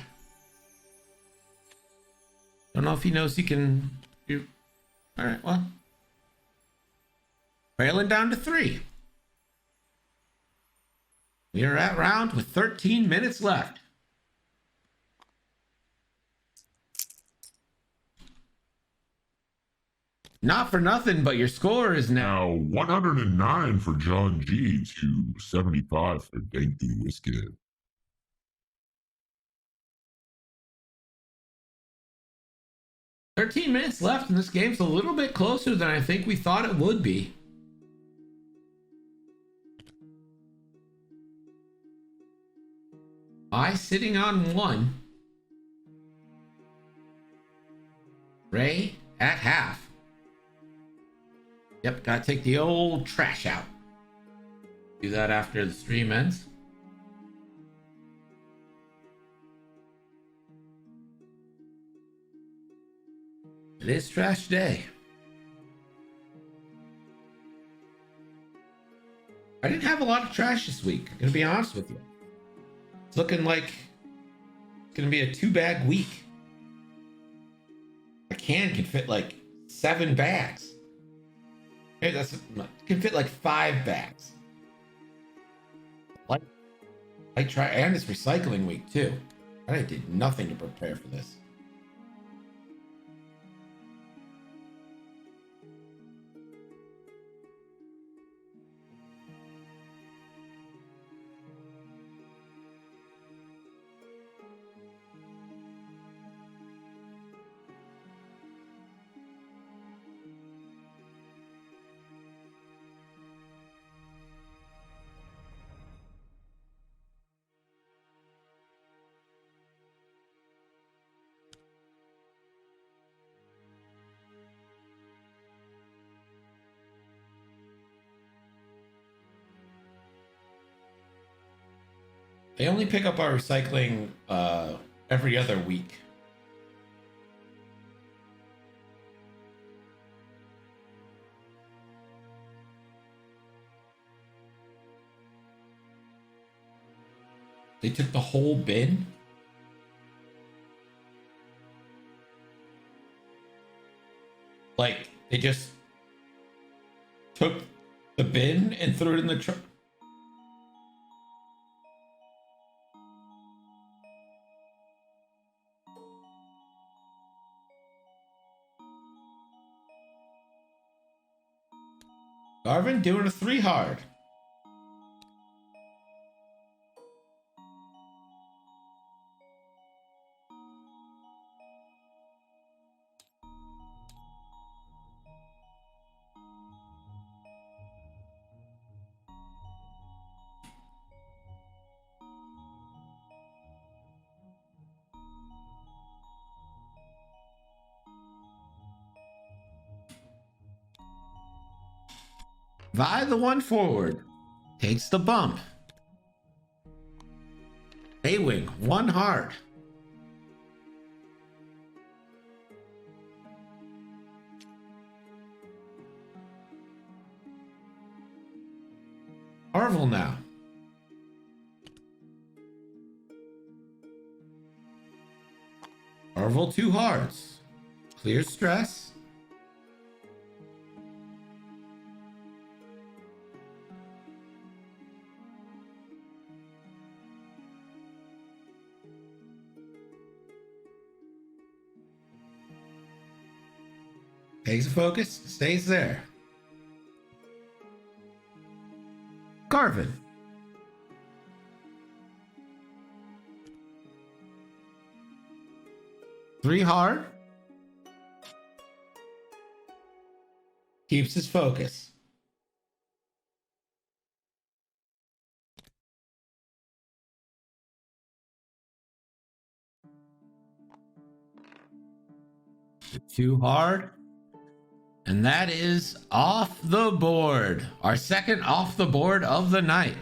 Don't know if he knows he can do. All right, well. Braylon down to 3. We are at round with 13 minutes left. Not for nothing, but your score is now 109 for John G to 75 for Dankoo Whiskey. $13 minutes left, and this game's a little bit closer than I think we thought it would be. I sitting on 1. Ray at half. Yep, gotta take the old trash out. Do that after the stream ends. It is trash day. I didn't have a lot of trash this week, I'm gonna be honest with you. It's looking like it's gonna be a 2-bag week. A can fit like 7 bags. Hey, can fit like 5 bags. I try, and it's recycling week too. I did nothing to prepare for this. They only pick up our recycling every other week. They took the whole bin? Like, they just took the bin and threw it in the truck? Garvin doing a 3 hard. Vi, the one forward, takes the bump. A-Wing, 1 hard. Arvel now. Arvel 2 hards. Clear stress. Takes a focus, stays there. Garvin. Three hard. Keeps his focus. Too hard. And that is off the board. Our second off the board of the night.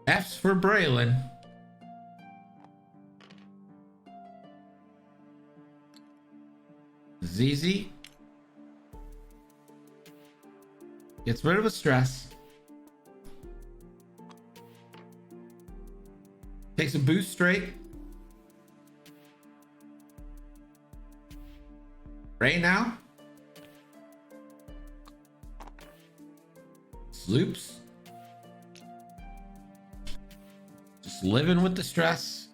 F's for Braylon. ZZ gets rid of a stress. Takes a boost straight. Ray now. Sloops. Just living with the stress.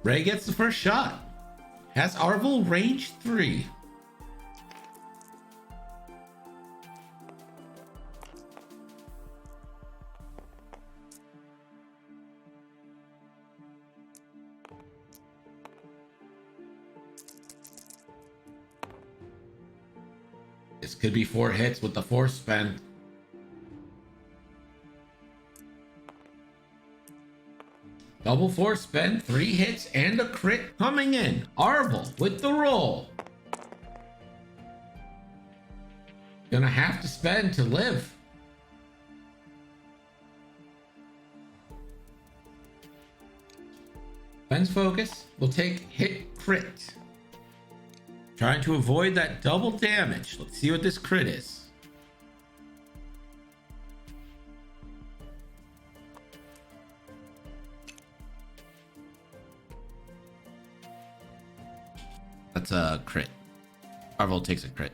Ray gets the first shot. Has Arvel range 3. This could be 4 hits with the force spend. Double force spend, 3 hits and a crit coming in. Arvel with the roll. Gonna have to spend to live. Spends focus. Will take hit crit. Trying to avoid that double damage. Let's see what this crit is. That's a crit. Marvel takes a crit.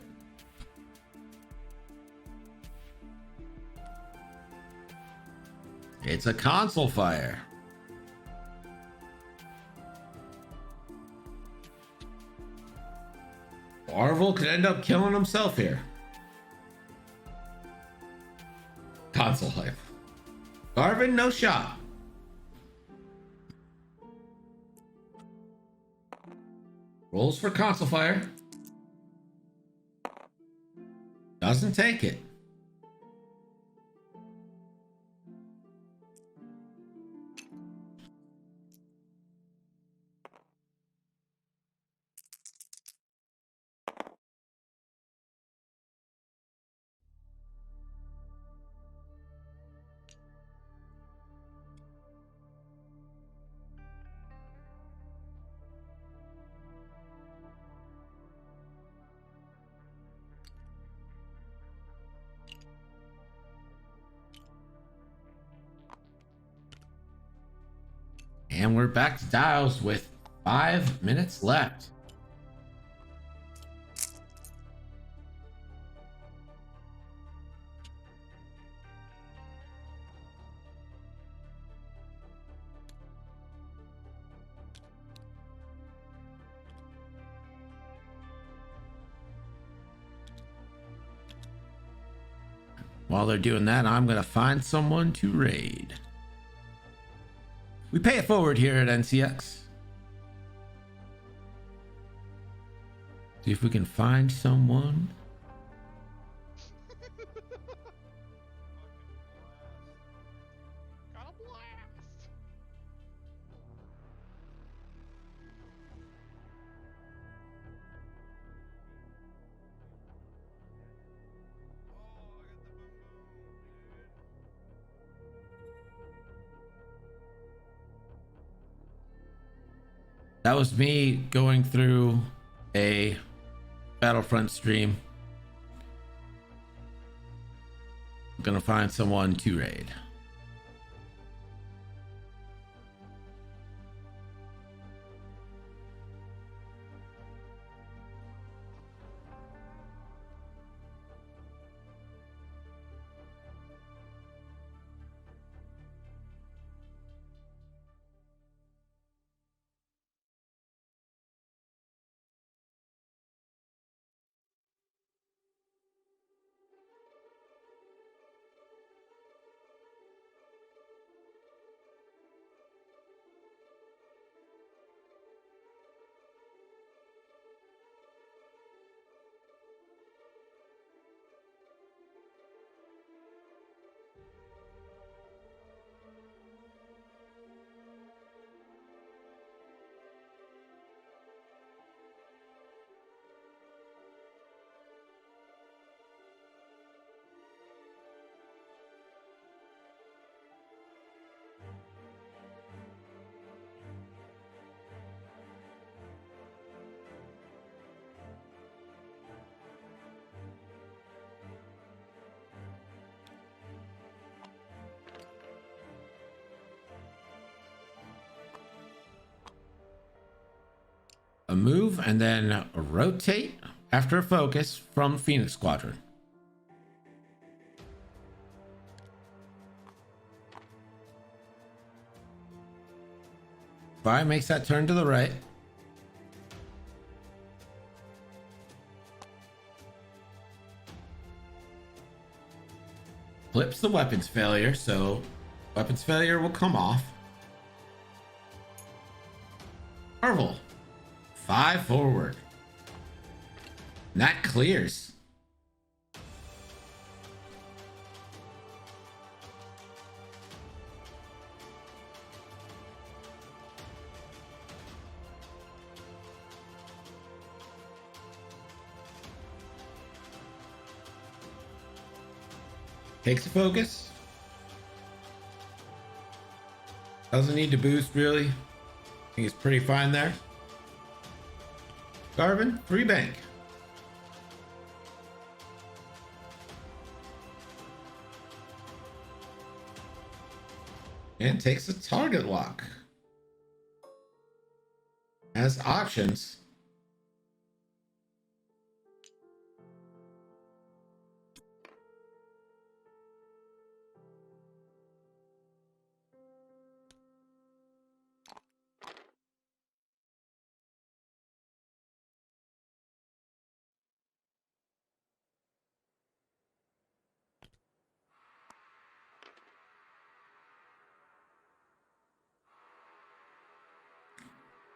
It's a console fire. Marvel could end up killing himself here. Console life. Garvin, no shot. Rolls for console fire. Doesn't take it. And we're back to dials with 5 minutes left. While they're doing that, I'm going to find someone to raid. We pay it forward here at NCX. See if we can find someone. Got a blast. That was me going through a Battlefront stream. I'm gonna find someone to raid. A move and then a rotate after a focus from Phoenix Squadron. Vi makes that turn to the right. Flips the weapons failure, so weapons failure will come off. Marvel. 5 forward. And that clears. Takes a focus. Doesn't need to boost really. I think it's pretty fine there. Garvin, 3 bank. And takes a target lock. As options.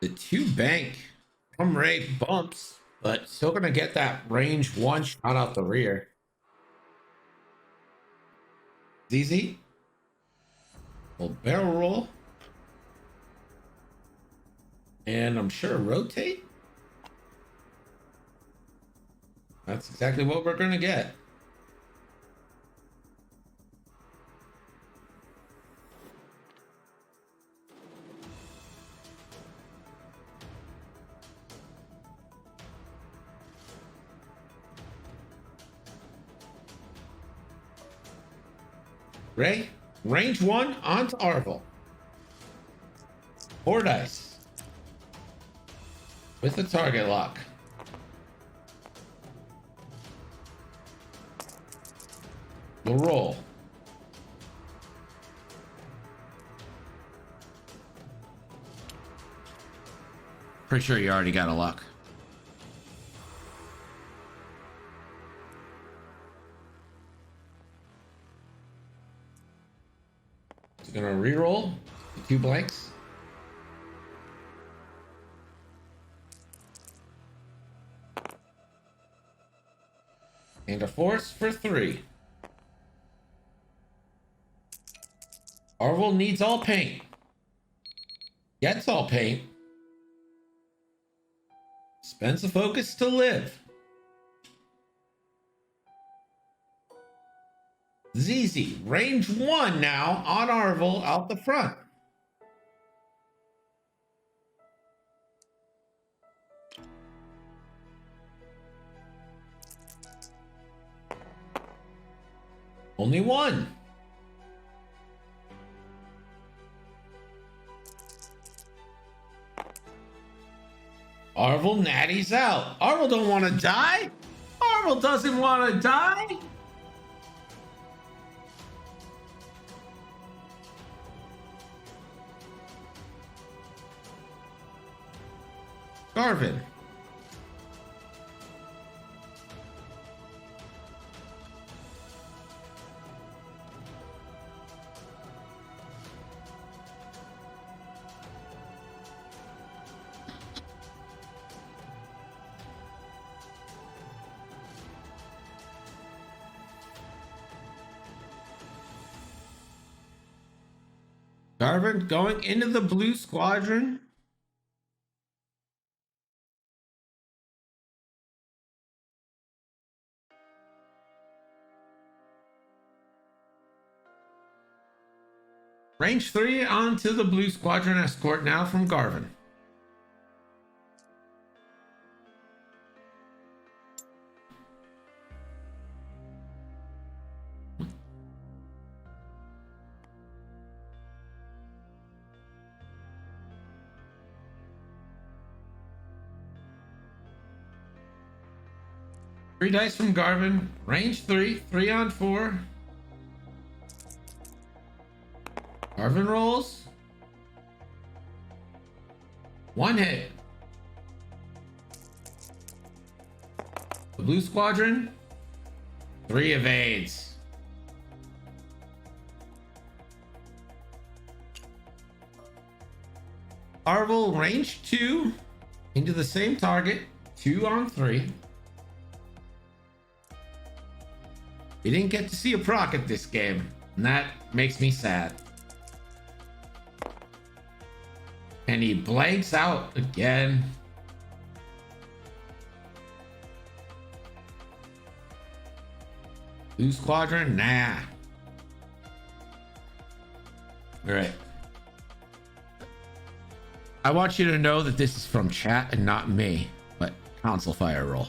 The 2 bank from Ray bumps, but still gonna get that range 1 shot out the rear. ZZ. Will barrel roll. And I'm sure rotate. That's exactly what we're gonna get. Ray, range 1 onto Arvel. 4 dice. With the target lock. The roll. Pretty sure you already got a lock. He's gonna re-roll the 2 blanks. And a force for 3. Arvel needs all paint. Gets all paint. Spends the focus to live. ZZ, range 1 now on Arvel out the front. Only 1. Arvel natties out. Arvel don't want to die. Arvel doesn't want to die. Garvin. Garvin going into the blue squadron. Range 3 onto the blue squadron escort now from Garvin. Three dice from Garvin. Range 3, 3 on 4. Garvin rolls. 1 hit. The blue squadron. 3 evades. Arvel range 2 into the same target. 2 on 3. You didn't get to see a proc at this game, and that makes me sad. And he blanks out again. Blue squadron? Nah. All right. I want you to know that this is from chat and not me, but Console fire roll.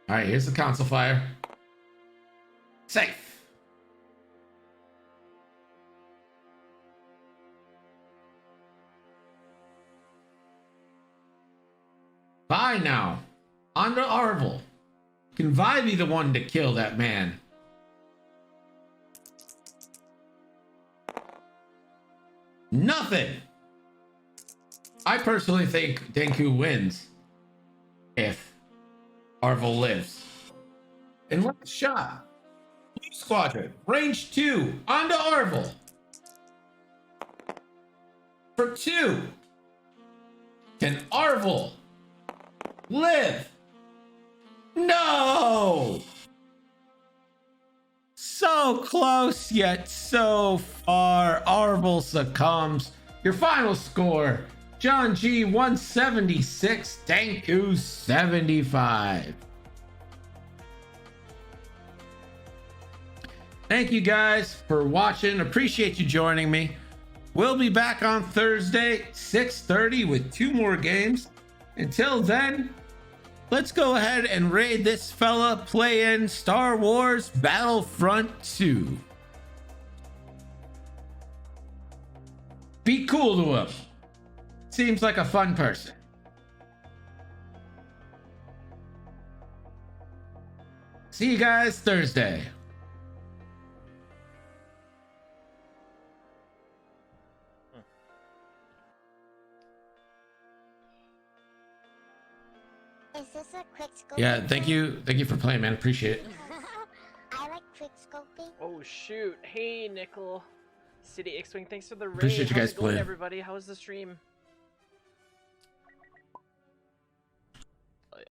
All right, here's the console fire. Safe. Fine now. On to Arvel. Can Vi be the one to kill that man? Nothing. I personally think Dankoo wins if Arvel lives. And last shot. Blue Squadron. Range 2. On to Arvel. For 2. Can Arvel live? No! So close, yet so far. Arvel succumbs. Your final score, John G 176, Dankoo 75. Thank you guys for watching. Appreciate you joining me. We'll be back on Thursday, 6:30 with 2 more games. Until then, let's go ahead and raid this fella, play in Star Wars Battlefront 2. Be cool to him. Seems like a fun person. See you guys Thursday. Is this a quick scoping? Yeah, thank you for playing, man. Appreciate it. I like quick scoping. Oh shoot! Hey Nickel, City X-Wing, thanks for the raid. Appreciate you How's guys it going, playing. everybody. How was the stream?